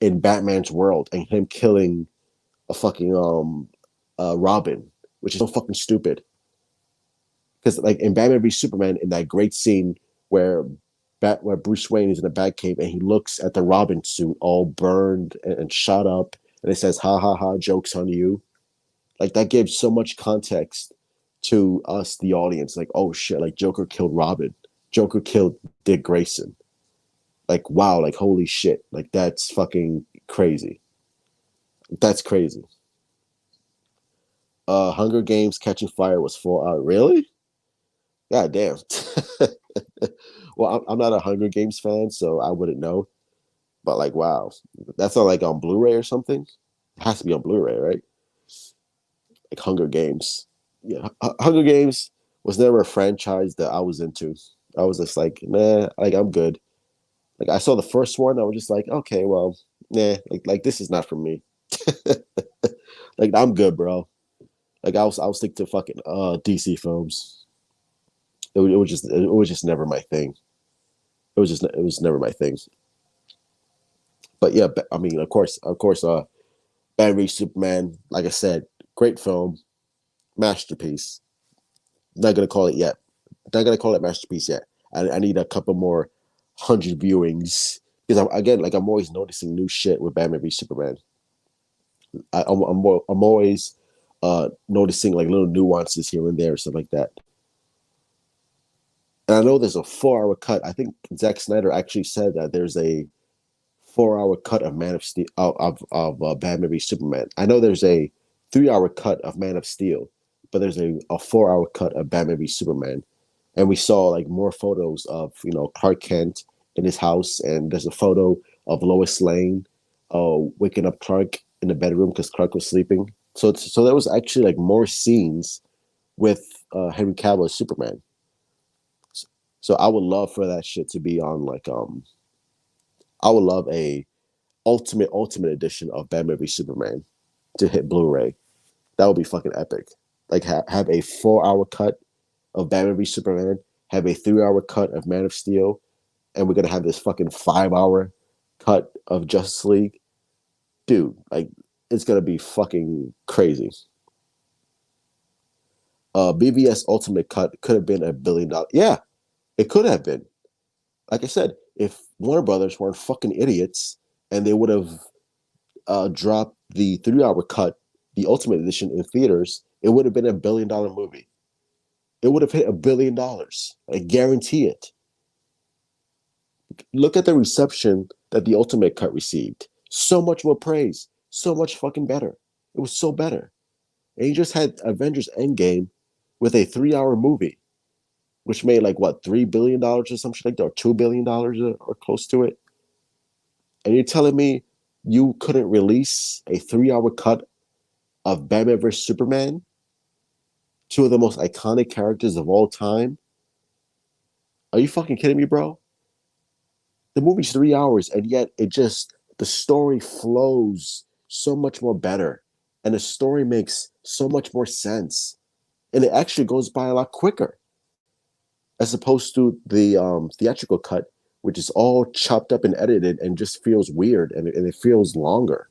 in Batman's world and him killing a fucking Robin, which is so fucking stupid. Because like in Batman v Superman, in that great scene where where Bruce Wayne is in the Batcave and he looks at the Robin suit all burned and shot up, and it says "ha ha ha, jokes on you." Like that gives so much context to us, the audience. Like, oh shit, like Joker killed Robin, Joker killed Dick Grayson. Like wow, like holy shit, like that's fucking crazy. That's crazy. Hunger Games Catching Fire was 4 hours. Really? God damn. Well, I'm not a Hunger Games fan, so I wouldn't know. But like, wow, that's not like on Blu-ray or something. It has to be on Blu-ray, right? Like Hunger Games. Yeah, Hunger Games was never a franchise that I was into. I was just like, nah, like I'm good. Like I saw the first one, I was just like, okay, well, nah, like this is not for me. Like I'm good, bro. Like I'll stick to fucking DC films. It was just never my thing. It was never my thing. But yeah, I mean, of course, Batman v Superman. Like I said, great film, masterpiece. Not gonna call it yet. Not gonna call it masterpiece yet. I need a couple more hundred viewings because I'm always noticing new shit with Batman v Superman. I'm always noticing like little nuances here and there, stuff like that. And I know there's a 4 hour cut. I think Zack Snyder actually said that there's a 4 hour cut of Man of Steel of Batman v Superman. I know there's a 3 hour cut of Man of Steel, but there's a 4 hour cut of Batman v Superman. And we saw like more photos of Clark Kent in his house, and there's a photo of Lois Lane waking up Clark in the bedroom because Clark was sleeping. So there was actually like more scenes with Henry Cavill as Superman. So I would love for that shit to be on like I would love a ultimate edition of Batman v Superman to hit Blu-ray. That would be fucking epic. Like have a 4 hour cut of Batman v Superman, have a 3 hour cut of Man of Steel, and we're gonna have this fucking 5 hour cut of Justice League. Dude, like it's gonna be fucking crazy. BVS Ultimate Cut could have been $1 billion. Yeah, it could have been. Like I said, if Warner Brothers weren't fucking idiots and they would have dropped the 3 hour cut, the Ultimate Edition in theaters, it would have been $1 billion movie. It would have hit $1 billion. I guarantee it. Look at the reception that the Ultimate Cut received. So much more praise. So much fucking better. It was so better. And you just had Avengers Endgame with a 3 hour movie, which made like what, $3 billion or something like that, or $2 billion or close to it. And you're telling me you couldn't release a 3 hour cut of Batman vs Superman, two of the most iconic characters of all time? Are you fucking kidding me, bro? The movie's 3 hours, and yet the story flows so much more better, and the story makes so much more sense, and it actually goes by a lot quicker. as opposed to the theatrical cut, which is all chopped up and edited and just feels weird and it feels longer.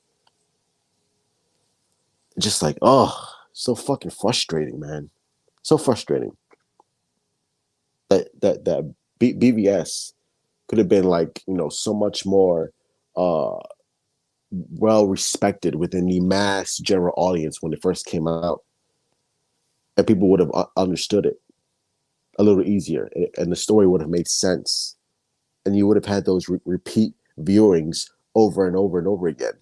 Just like, oh, so fucking frustrating, man. So frustrating. That BVS could have been like, so much more uh well respected within the mass general audience when it first came out, and people would have understood it a little easier, and the story would have made sense, and you would have had those repeat viewings over and over and over again.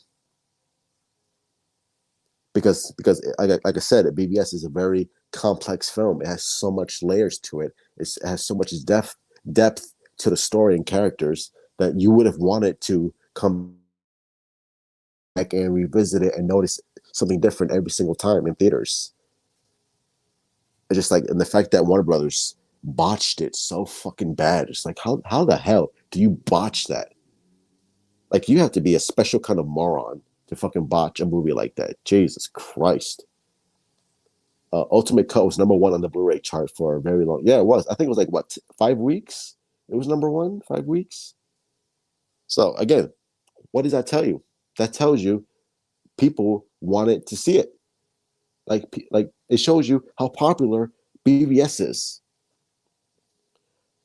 Because like I said, BBS is a very complex film. It has so much layers to it. It has so much depth to the story and characters that you would have wanted to come back and revisit it and notice something different every single time in theaters. It's just like, and the fact that Warner Brothers botched it so fucking bad. It's like, how the hell do you botch that? Like, you have to be a special kind of moron to fucking botch a movie like that. Jesus Christ. Ultimate Cut was number one on the Blu-ray chart for a very long. Yeah, it was. I think it was like what, 5 weeks? It was number one, 5 weeks. So again, what does that tell you? That tells you people wanted to see it. Like it shows you how popular BVS is.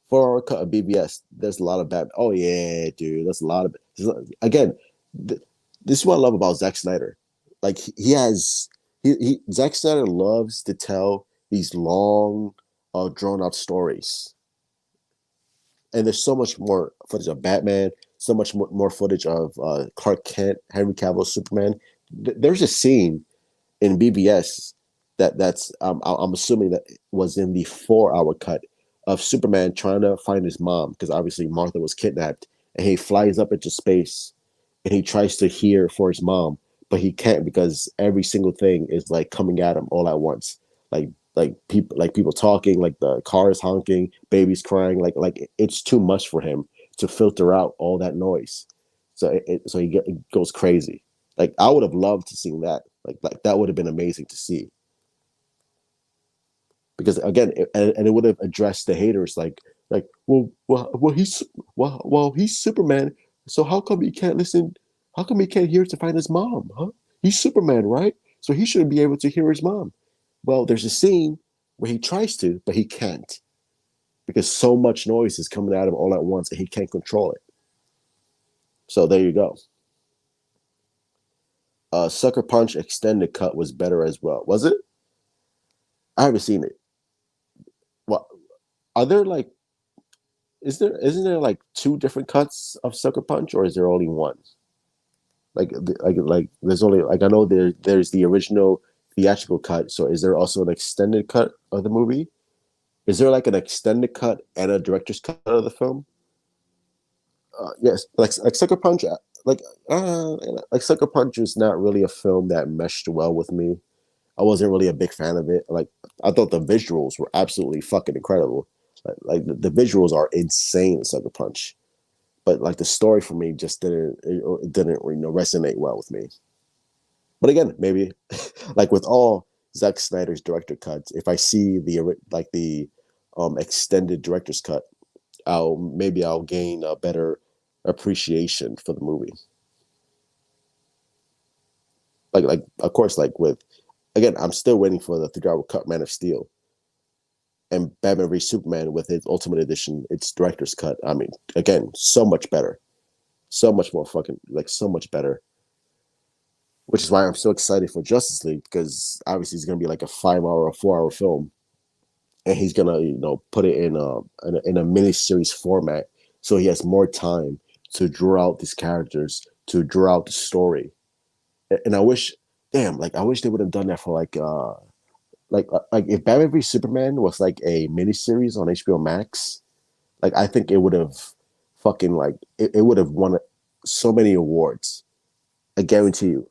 For our cut of BVS, there's a lot of bad. Oh yeah, dude, there's a lot of. Again, this is what I love about Zack Snyder. Like he has, Zack Snyder loves to tell these long, drawn out stories, and there's so much more footage of Batman, so much more footage of Clark Kent, Henry Cavill, Superman. There's a scene in BVS that's I'm assuming that was in the 4 hour cut of Superman trying to find his mom because obviously Martha was kidnapped, and he flies up into space and he tries to hear for his mom, but he can't because every single thing is like coming at him all at once. Like people talking, like the cars honking, babies crying, like it's too much for him to filter out all that noise. So it goes crazy. Like I would have loved to see that. Like that would have been amazing to see, because again, and it would have addressed the haters. Like he's Superman, so how come he can't listen? How come he can't hear to find his mom? Huh? He's Superman, right? So he should be able to hear his mom. Well, there's a scene where he tries to, but he can't because so much noise is coming at him all at once, and he can't control it. So there you go. Sucker Punch extended cut was better as well. Was it? I haven't seen it. What are there like? Isn't there like two different cuts of Sucker Punch, or is there only one? Like there's only, like, I know there's the original theatrical cut. So is there also an extended cut of the movie? Is there like an extended cut and a director's cut of the film? Yes, like Sucker Punch, like like Sucker Punch is not really a film that meshed well with me. I wasn't really a big fan of it. Like I thought the visuals were absolutely fucking incredible. Like the visuals are insane in Sucker Punch, but like the story for me just didn't resonate well with me. But again, maybe like with all Zack Snyder's director cuts, if I see the extended director's cut, I'll gain a better appreciation for the movie. Like of course, like with, again, I'm still waiting for the 3 hour cut Man of Steel, and Batman v Superman with its Ultimate Edition, its director's cut. I mean, again, so much better, so much more fucking, like, so much better. Which is why I'm so excited for Justice League, because obviously it's gonna be like a 5 hour or 4 hour film, and he's gonna put it in a mini series format, so he has more time to draw out these characters, to draw out the story. And I wish, damn, like I wish they would have done that for like if Batman v Superman was like a miniseries on HBO Max, like I think it would have fucking, like, it would have won so many awards. I guarantee you,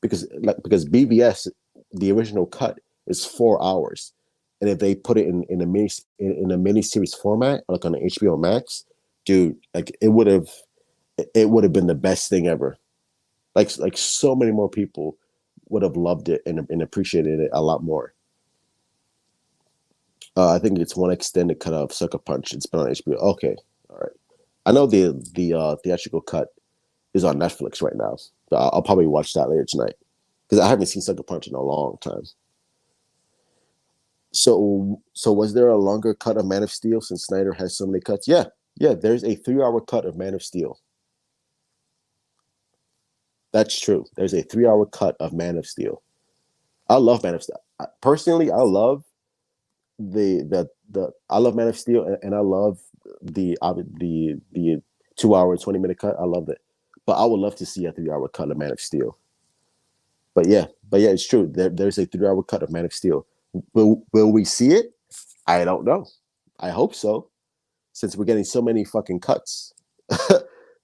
because BVS, the original cut, is 4 hours, and if they put it in a mini series format, like on HBO Max, dude, like it would have been the best thing ever. Like so many more people would have loved it and appreciated it a lot more. I think it's one extended cut of Sucker Punch. It's been on HBO. Okay, all right. I know the theatrical cut is on Netflix right now. So I'll probably watch that later tonight because I haven't seen Sucker Punch in a long time. So was there a longer cut of Man of Steel since Snyder has so many cuts? Yeah, yeah. There's a 3 hour cut of Man of Steel. That's true. There's a 3 hour cut of Man of Steel. I love Man of Steel. Personally, I love the I love Man of Steel and I love the 2 hour and 20 minute cut. I love it, but I would love to see a 3 hour cut of Man of Steel. But yeah, it's true. There's a 3 hour cut of Man of Steel. Will we see it? I don't know. I hope so, since we're getting so many fucking cuts.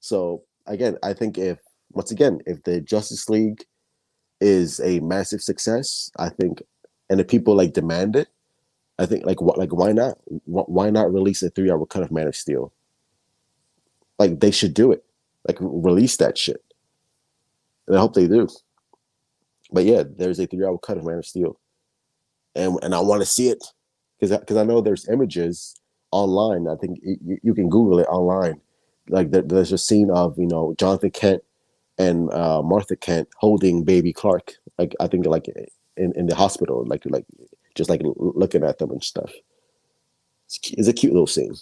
So again, I think if once again, if the Justice League is a massive success, I think, and if people like demand it, I think like why not? Why not release a 3 hour cut of Man of Steel? Like they should do it. Like release that shit, and I hope they do. But yeah, there's a 3 hour cut of Man of Steel, and I want to see it because I know there's images online. I think you can Google it online. Like there's a scene of Jonathan Kent and Martha Kent holding baby Clark. Like I think like in the hospital, like just like looking at them and stuff. It's a cute little scene.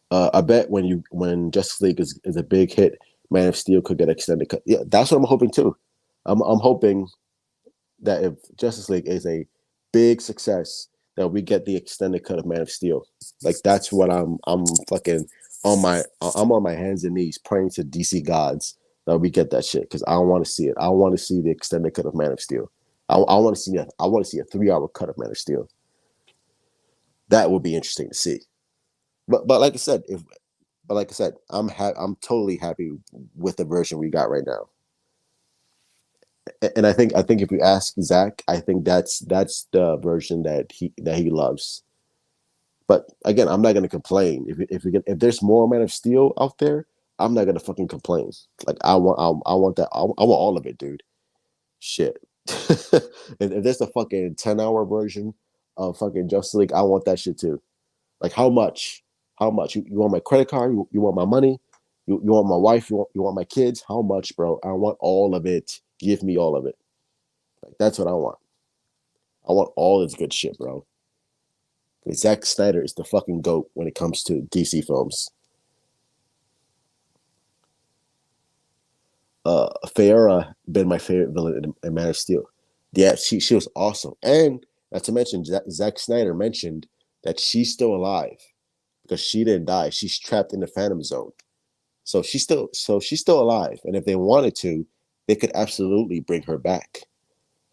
I bet when Justice League is a big hit, Man of Steel could get extended cut. Yeah, that's what I'm hoping too. I'm hoping that if Justice League is a big success, that we get the extended cut of Man of Steel. Like that's what I'm fucking I'm on my hands and knees praying to DC gods that we get that shit because I want to see it. I want to see the extended cut of Man of Steel. I want to see a 3 hour cut of Man of Steel. That would be interesting to see. But like I said, if but like I said, I'm totally happy with the version we got right now. And I think if you ask Zach, I think that's the version that he loves. But again, I'm not gonna complain if there's more Man of Steel out there. I'm not gonna fucking complain. Like I want that. I want all of it, dude. Shit. If there's a fucking 10 hour version of fucking Justice League, I want that shit too. Like how much? How much? You want my credit card? You want my money? You want my wife? You want my kids? How much, bro? I want all of it. Give me all of it. Like that's what I want. I want all this good shit, bro. Zack Snyder is the fucking goat when it comes to DC films. Fiora been my favorite villain in Man of Steel. Yeah, she was awesome, and not to mention Zack Snyder mentioned that she's still alive because she didn't die. She's trapped in the Phantom Zone, so she's still alive. And if they wanted to, they could absolutely bring her back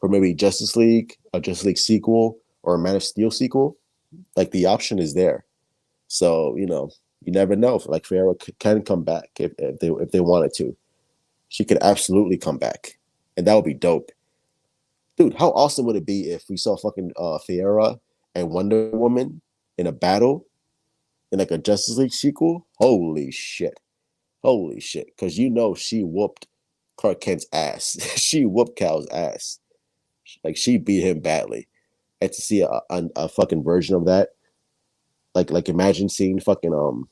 for maybe Justice League, a Justice League sequel, or a Man of Steel sequel. Like the option is there. So you never know. If, like Fiora can come back if they wanted to. She could absolutely come back, and that would be dope, dude. How awesome would it be if we saw fucking Fiora and Wonder Woman in a battle in like a Justice League sequel? Holy shit! Because she whooped Clark Kent's ass. She whooped Cal's ass. Like she beat him badly. And to see a fucking version of that, like imagine seeing fucking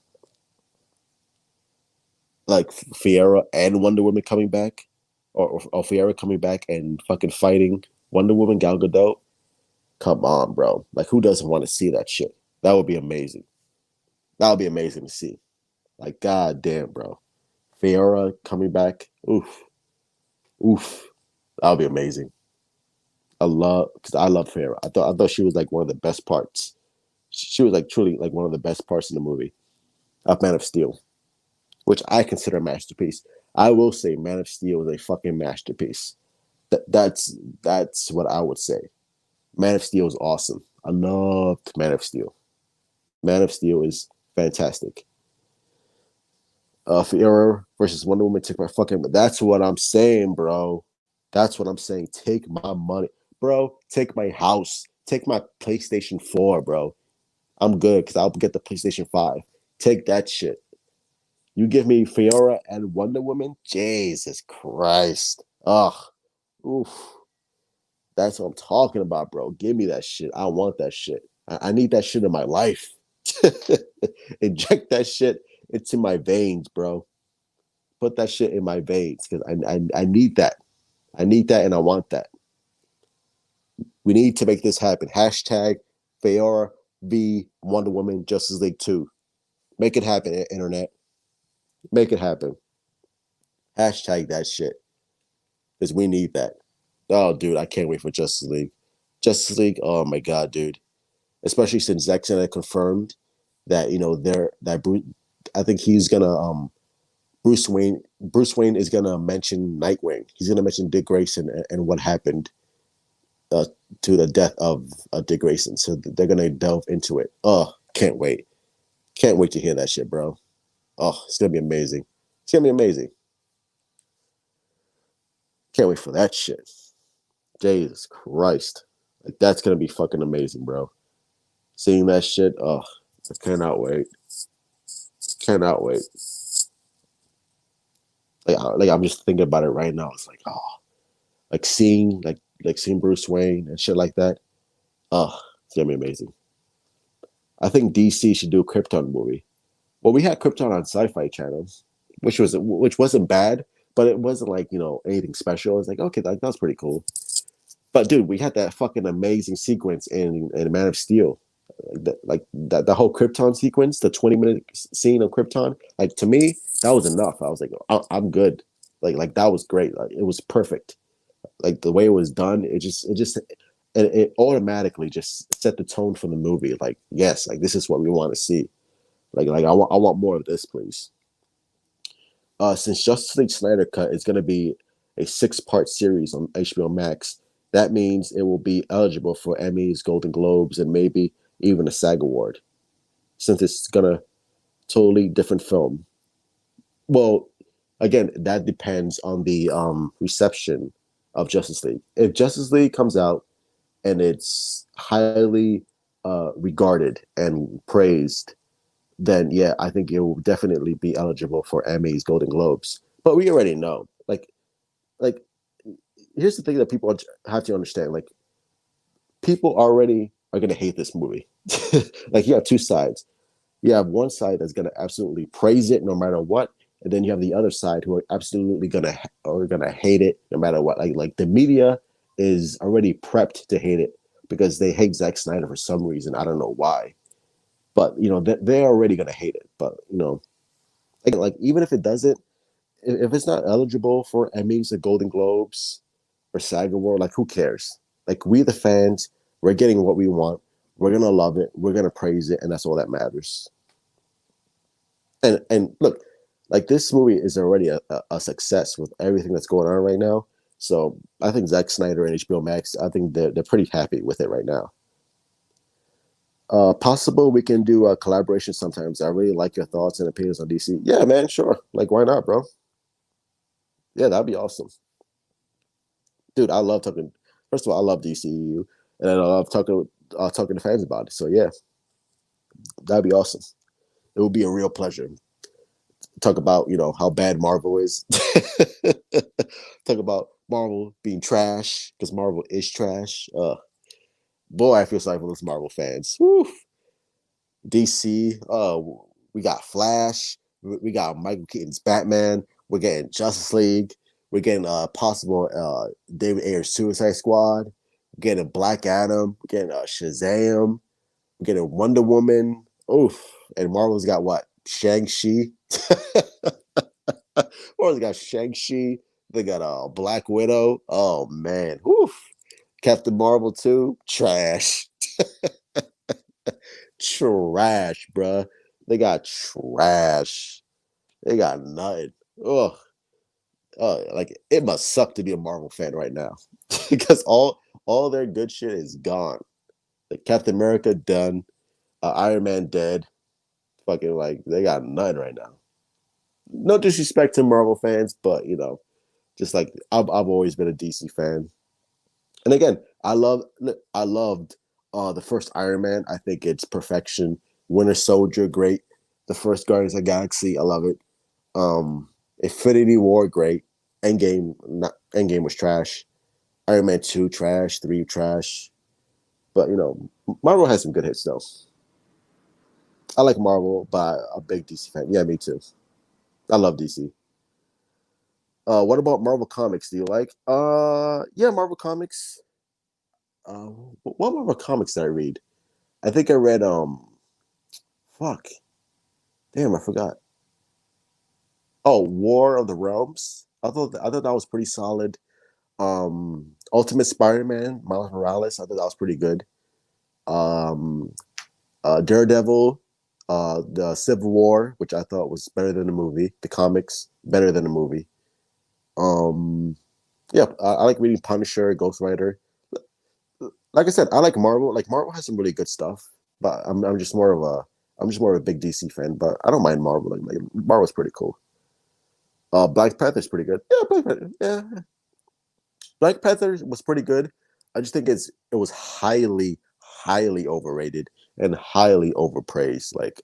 like Fiora and Wonder Woman coming back, or Fiora coming back and fucking fighting Wonder Woman Gal Gadot. Come on, bro. Like who doesn't want to see that shit? That would be amazing. That would be amazing to see. Like god damn, bro. Fiora coming back. Oof, oof. That would be amazing. I love Fiora. I thought she was like one of the best parts. She was like truly like one of the best parts in the movie of Man of Steel, which I consider a masterpiece. I will say Man of Steel is a fucking masterpiece. That's what I would say. Man of Steel is awesome. I loved Man of Steel. Man of Steel is fantastic. Fiora versus Wonder Woman take my fucking. That's what I'm saying, bro. That's what I'm saying. Take my money, bro. Take my house. Take my PlayStation 4, bro. I'm good because I'll get the PlayStation 5. Take that shit. You give me Fiora and Wonder Woman. Jesus Christ. Ugh. Oof. That's what I'm talking about, bro. Give me that shit. I want that shit. I need that shit in my life. Inject that shit into my veins, bro. Put that shit in my veins because I need that. I need that and I want that. We need to make this happen. Hashtag Fayora v Wonder Woman Justice League 2. Make it happen, internet. Make it happen. Hashtag that shit. Because we need that. Oh, dude, I can't wait for Justice League. Justice League, oh my god, dude. Especially since Zack Snyder confirmed that, I think he's gonna Bruce Wayne is gonna mention Nightwing. He's gonna mention Dick Grayson and what happened uh, to the death of Dick Grayson. So they're gonna delve into it. Oh, can't wait. Can't wait to hear that shit, bro. Oh, it's gonna be amazing. It's gonna be amazing. Can't wait for that shit. Jesus Christ. Like that's gonna be fucking amazing, bro. Seeing that shit, oh, I cannot wait. Cannot wait. Like I'm just thinking about it right now. It's like, oh, like seeing Bruce Wayne and shit like that. Oh, it's gonna be amazing. I think DC should do a Krypton movie. Well, we had Krypton on Sci-Fi Channel, which wasn't bad, but it wasn't like anything special. It was like okay, that was pretty cool. But dude, we had that fucking amazing sequence in Man of Steel, the whole Krypton sequence, the 20-minute scene of Krypton. Like to me, that was enough. I was like, I'm good. Like that was great. Like it was perfect. Like the way it was done, it automatically just set the tone for the movie. Like yes, like this is what we want to see. Like I want more of this, please. Since Justice League Snyder Cut is going to be a 6-part series on HBO Max, that means it will be eligible for Emmys, Golden Globes, and maybe even a SAG award. Since it's gonna totally different film. Well, again, that depends on the reception of Justice League. If Justice League comes out and it's highly regarded and praised, then yeah, I think it will definitely be eligible for Emmys, Golden Globes. But we already know, like here's the thing that people have to understand: like people already are gonna hate this movie. Like you have two sides. You have one side that's gonna absolutely praise it no matter what, and then you have the other side who are absolutely gonna hate it no matter what. Like the media is already prepped to hate it because they hate Zack Snyder for some reason. I don't know why, but they're already gonna hate it. But like even if it doesn't, if it's not eligible for Emmys or Golden Globes or SAG Award, like who cares? Like we the fans, we're getting what we want. We're gonna love it. We're gonna praise it, and that's all that matters. And look, like this movie is already a success with everything that's going on right now. So I think Zack Snyder and HBO Max, I think they're pretty happy with it right now. Possible we can do a collaboration sometimes. I really like your thoughts and opinions on DC. Yeah, man, sure. Like, why not, bro? Yeah, that'd be awesome, dude. I love talking. First of all, I love DCU, and I love talking to fans about it. So yeah, that'd be awesome. It would be a real pleasure. Talk about how bad Marvel is. Talk about Marvel being trash because Marvel is trash. Boy, I feel sorry for those Marvel fans. Woo. DC. We got Flash. We got Michael Keaton's Batman. We're getting Justice League. We're getting possible David Ayer's Suicide Squad. We're getting Black Adam. We're getting Shazam. We're getting Wonder Woman. Oof. And Marvel's got what? Shang-Chi. Marvel's got Shang-Chi. They got Black Widow. Oh man. Oof. Captain Marvel too. Trash. Trash, bruh. They got trash. They got nothing. Ugh. Like it must suck to be a Marvel fan right now because all their good shit is gone. Like Captain America done, Iron Man dead. Fucking like they got none right now. No disrespect to Marvel fans, but just like I've always been a DC fan. And again, I loved the first Iron Man. I think it's perfection. Winter Soldier, great. The first Guardians of the Galaxy, I love it. Infinity War, great. Endgame was trash. Iron Man 2 trash, 3 trash. But Marvel has some good hits though. I like Marvel, but a big DC fan. Yeah, me too. I love DC. What about Marvel Comics? Do you like? Yeah, Marvel Comics. Uh, what Marvel Comics did I read? I think I read fuck. Damn, I forgot. Oh, War of the Realms. I thought that was pretty solid. Ultimate Spider-Man, Miles Morales. I thought that was pretty good. Um, Daredevil, the Civil War, which I thought was better than the movie. The comics better than the movie. Um, yeah, I like reading Punisher, Ghost Rider. Like I said, I like Marvel. Like Marvel has some really good stuff, but I'm just more of a big DC fan. But I don't mind Marvel. Like Marvel's pretty cool. Black Panther's pretty good. Yeah, Black Panther. Yeah, Black Panther was pretty good. I just think it was highly overrated and highly overpraised. Like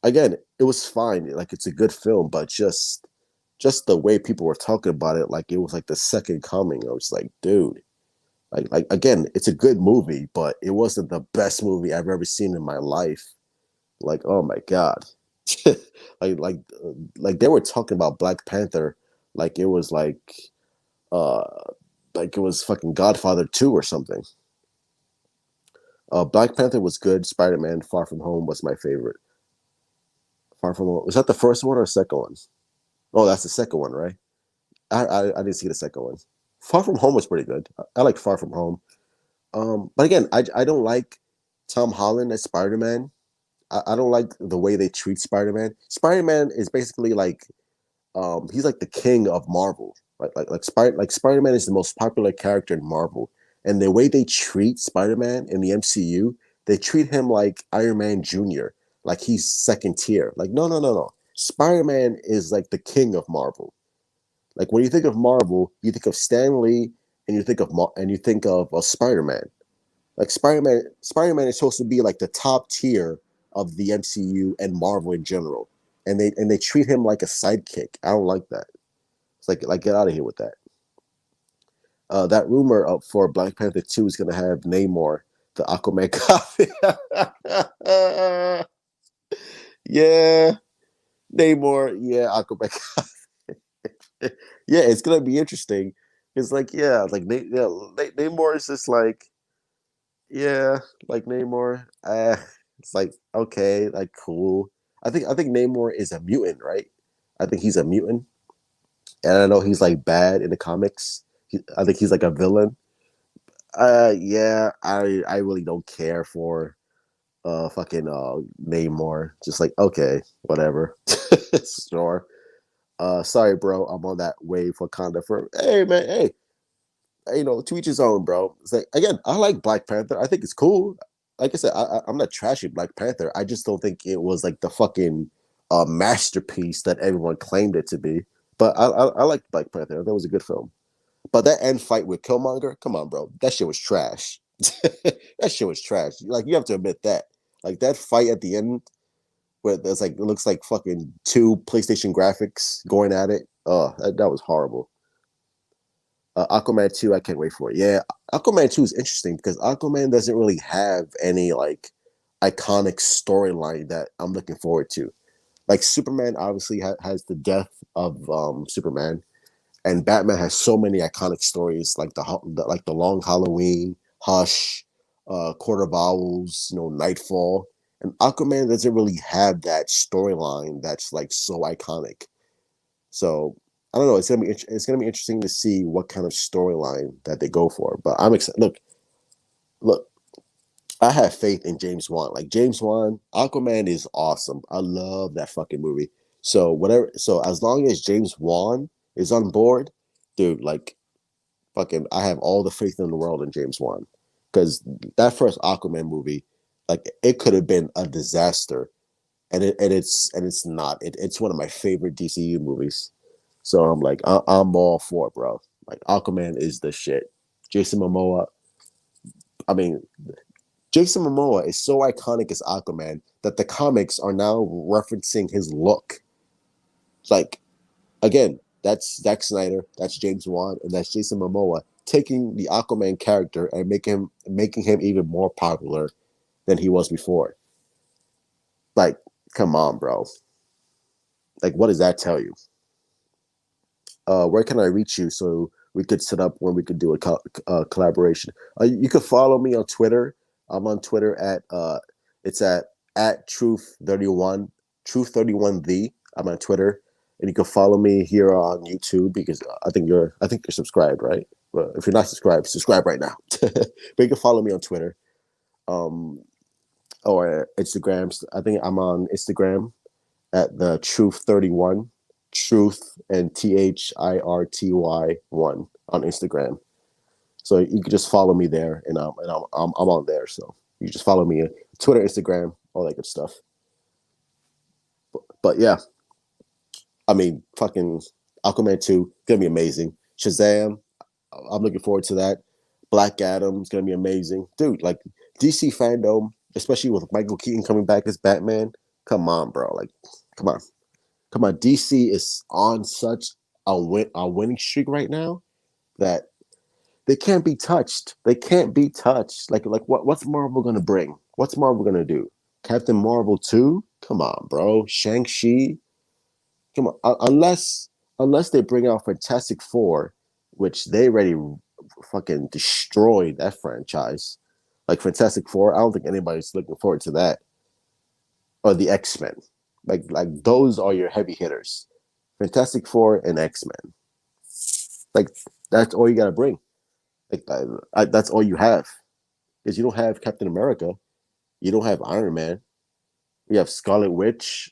again, it was fine. Like it's a good film, but just the way people were talking about it, like it was like the second coming. I was like, dude, like again, it's a good movie, but it wasn't the best movie I've ever seen in my life. Like, oh my god, like like like they were talking about Black Panther, like it was uh like it was fucking Godfather 2 or something. Black Panther was good. Spider Man Far From Home was my favorite. Far From Home was that the first one or second one? Oh, that's the second one, right? I didn't see the second one. Far From Home was pretty good. I like Far From Home. But again, I don't like Tom Holland as Spider Man. I don't like the way they treat Spider Man. Spider Man is basically he's like the king of Marvel. Spider Man is the most popular character in Marvel, and the way they treat Spider Man in the MCU, they treat him like Iron Man Junior, like he's second tier. Like no. Spider Man is like the king of Marvel. Like when you think of Marvel, you think of Stan Lee, and you think of Spider Man. Like Spider Man is supposed to be like the top tier of the MCU and Marvel in general, and they treat him like a sidekick. I don't like that. It's like get out of here with that. That rumor up for Black Panther 2 is gonna have Namor, the Aquaman copy. Yeah, Namor. Yeah, Aquaman. Yeah, it's gonna be interesting. It's like yeah, Namor is just like yeah, like Namor. It's like okay, like cool. I think Namor is a mutant, right? I think he's a mutant, and I know he's like bad in the comics. I think he's like a villain. Yeah, I really don't care for fucking Namor. Just like okay, whatever. Sure. Sorry, bro. I'm on that wave for Wakanda for. Hey, man. Hey, to each his own, bro. It's like again, I like Black Panther. I think it's cool. Like I said, I'm not trashing Black Panther. I just don't think it was like the fucking masterpiece that everyone claimed it to be. But I like Black Panther. That was a good film. But that end fight with Killmonger, come on, bro, that shit was trash. That shit was trash. Like you have to admit that. Like that fight at the end, where there's like it looks like fucking two PlayStation graphics going at it. Oh, that was horrible. Aquaman 2, I can't wait for it. Yeah, Aquaman 2 is interesting because Aquaman doesn't really have any like iconic storyline that I'm looking forward to. Like Superman obviously has the death of Superman, and Batman has so many iconic stories like the Long Halloween, Hush, Court of Owls, Nightfall, and Aquaman doesn't really have that storyline that's like so iconic. So I don't know. It's gonna be interesting to see what kind of storyline that they go for. But I'm excited. Look. I have faith in James Wan. Like James Wan, Aquaman is awesome. I love that fucking movie. So whatever. So as long as James Wan is on board, dude, like fucking, I have all the faith in the world in James Wan, because that first Aquaman movie, like it could have been a disaster, and it's not. It's one of my favorite DCU movies. So I'm like, I'm all for it, bro. Like Aquaman is the shit. Jason Momoa. I mean, Jason Momoa is so iconic as Aquaman that the comics are now referencing his look. Like again, That's Zack Snyder, that's James Wan, and that's Jason Momoa taking the Aquaman character and making him even more popular than he was before. Like, come on, bro. Like, what does that tell you? Where can I reach you so we could set up when we could do a collaboration? You could follow me on Twitter. I'm on Twitter it's at truth31 the. I'm on Twitter, and you can follow me here on YouTube because I think you're subscribed, right? Well, if you're not subscribed, subscribe right now. But you can follow me on Twitter, um, or Instagram. I think I'm on Instagram at the Truth31, Truth and THIRTY1 on Instagram. So you can just follow me there, and I'm on there. So you just follow me Twitter, Instagram, all that good stuff. But yeah, I mean, fucking Aquaman 2 gonna be amazing. Shazam, I'm looking forward to that. Black Adam's gonna be amazing, dude. Like DC fandom, especially with Michael Keaton coming back as Batman. Come on, bro. Like, come on. Come on, DC is on such a winning streak right now that they can't be touched. They can't be touched. Like what's Marvel gonna bring? What's Marvel gonna do? Captain Marvel 2? Come on, bro. Shang-Chi? Come on. Unless they bring out Fantastic Four, which they already fucking destroyed that franchise. Like Fantastic Four, I don't think anybody's looking forward to that. Or the X-Men. Like those are your heavy hitters. Fantastic Four and X-Men. Like that's all you gotta bring. Like that's all you have. Because you don't have Captain America, you don't have Iron Man, you have Scarlet Witch.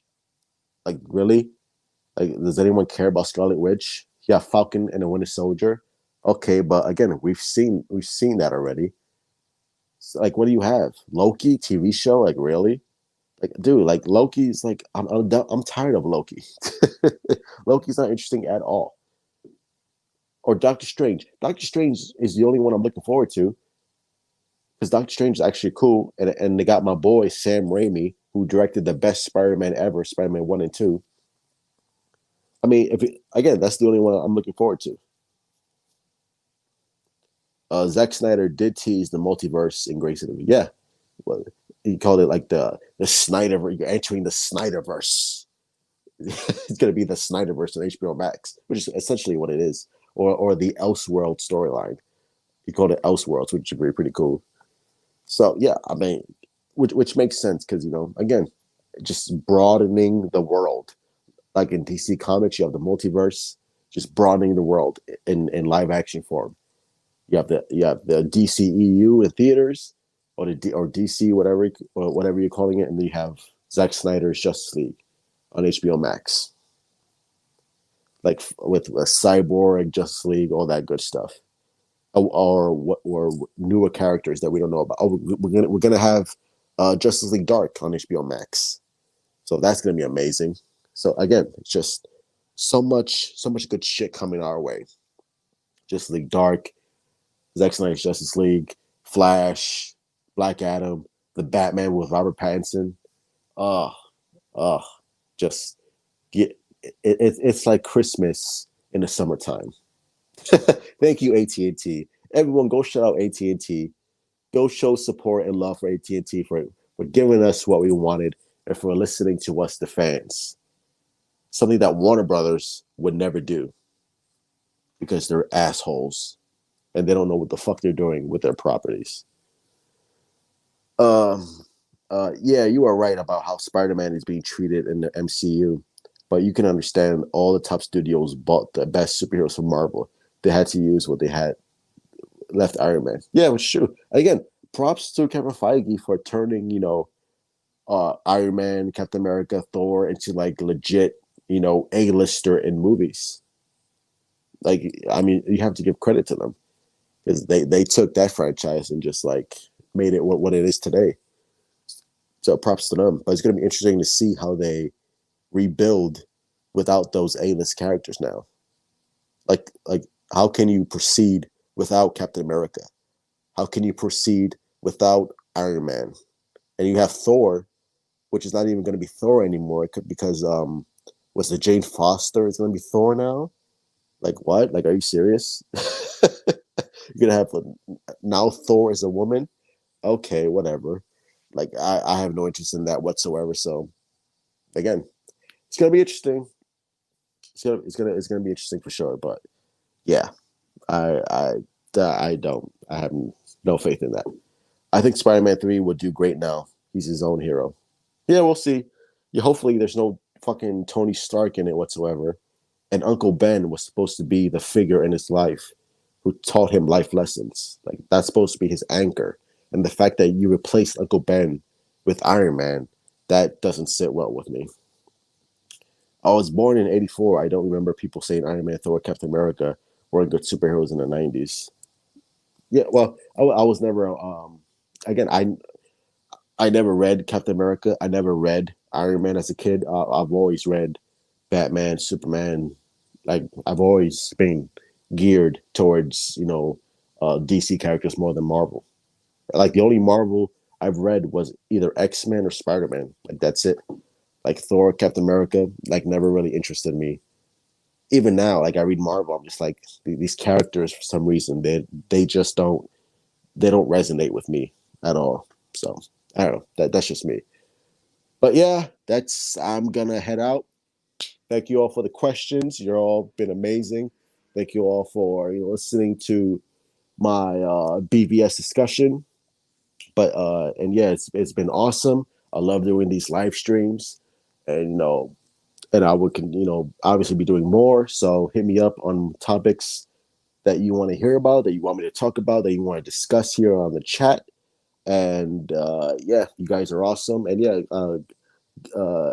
Like really? Like does anyone care about Scarlet Witch? You have Falcon and the Winter Soldier. Okay, but again, we've seen that already. So, like, what do you have? Loki TV show? Like really? Like, dude, like Loki's like I'm tired of Loki. Loki's not interesting at all. Or Doctor Strange. Doctor Strange is the only one I'm looking forward to because Doctor Strange is actually cool, and they got my boy Sam Raimi who directed the best Spider-Man ever, Spider-Man 1 and 2. I mean, again, that's the only one I'm looking forward to. Zack Snyder did tease the multiverse in Grayson. Yeah, well, he called it like the Snyder. You're entering the Snyderverse. It's gonna be the Snyderverse on HBO Max, which is essentially what it is, or the Elseworld storyline. He called it Elseworlds, which would be pretty cool. So yeah, I mean, which makes sense because again, just broadening the world. Like in DC Comics, you have the multiverse, just broadening the world in live action form. You have the DCEU in theaters, or DC whatever you're calling it, and then you have Zack Snyder's Justice League on HBO Max, like with a Cyborg, Justice League, all that good stuff, or newer characters that we don't know about. Oh, we're gonna have Justice League Dark on HBO Max, so that's gonna be amazing. So again, it's just so much good shit coming our way. Justice League Dark, Zack Snyder's Justice League, Flash, Black Adam, the Batman with Robert Pattinson. Oh, oh, just get it's like Christmas in the summertime. Thank you, AT&T. Everyone, go shout out AT&T. Go show support and love for AT&T for giving us what we wanted and for listening to us, the fans. Something that Warner Brothers would never do because they're assholes and they don't know what the fuck they're doing with their properties. Um, yeah, you are right about how Spider-Man is being treated in the MCU, but you can understand all the top studios bought the best superheroes from Marvel. They had to use what they had left Iron Man. Yeah, it's true. Again, props to Kevin Feige for turning, Iron Man, Captain America, Thor into like legit, A-lister in movies. Like, I mean, you have to give credit to them because they took that franchise and just like made it what it is today. So props to them. But it's going to be interesting to see how they rebuild without those A-list characters now. Like how can you proceed without Captain America? How can you proceed without Iron Man? And you have Thor, which is not even going to be Thor anymore because was it Jane Foster is going to be Thor now? Like what? Like, are you serious? You're gonna have now Thor is a woman? Okay, whatever. Like I have no interest in that whatsoever. So again, it's gonna be interesting. It's gonna be interesting for sure. But yeah, I I I have no faith in that. I think Spider-Man 3 will do great now. He's his own hero. Yeah, we'll see. Yeah, hopefully there's no fucking Tony Stark in it whatsoever. And Uncle Ben was supposed to be the figure in his life who taught him life lessons. Like that's supposed to be his anchor. And the fact that you replaced Uncle Ben with Iron Man, that doesn't sit well with me. I was born in '84. I don't remember people saying Iron Man, Thor, Captain America were good superheroes in the '90s. Yeah, well, I was never. Again, I never read Captain America. I never read Iron Man as a kid. I've always read Batman, Superman. Like I've always been geared towards DC characters more than Marvel. Like the only Marvel I've read was either X-Men or Spider-Man. Like that's it. Like Thor, Captain America, like never really interested me. Even now, like I read Marvel, I'm just like these characters for some reason they just don't resonate with me at all. So I don't know. That's just me. But yeah, that's I'm gonna head out. Thank you all for the questions. You're all been amazing. Thank you all for listening to my BVS discussion. But and yeah, it's been awesome. I love doing these live streams, and and I would obviously be doing more. So hit me up on topics that you want to hear about, that you want me to talk about, that you want to discuss here on the chat. And yeah, you guys are awesome. And yeah, uh,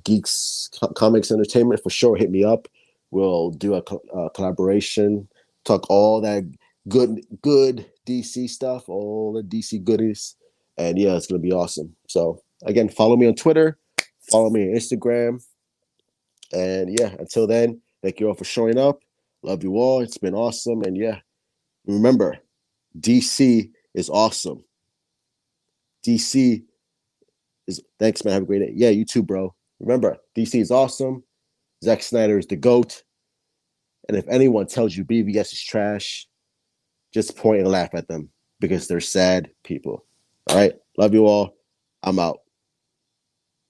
Geeks Comics Entertainment for sure. Hit me up. We'll do a collaboration. Talk all that good DC stuff, all the DC goodies, and yeah, it's gonna be awesome. So again, follow me on Twitter, follow me on Instagram, and yeah, until then, thank you all for showing up. Love you all. It's been awesome, and yeah, remember, DC is awesome. DC is thanks, man. Have a great day. Yeah, you too, bro. Remember, DC is awesome. Zack Snyder is the GOAT. And if anyone tells you BVS is trash, just point and laugh at them because they're sad people. All right. Love you all. I'm out.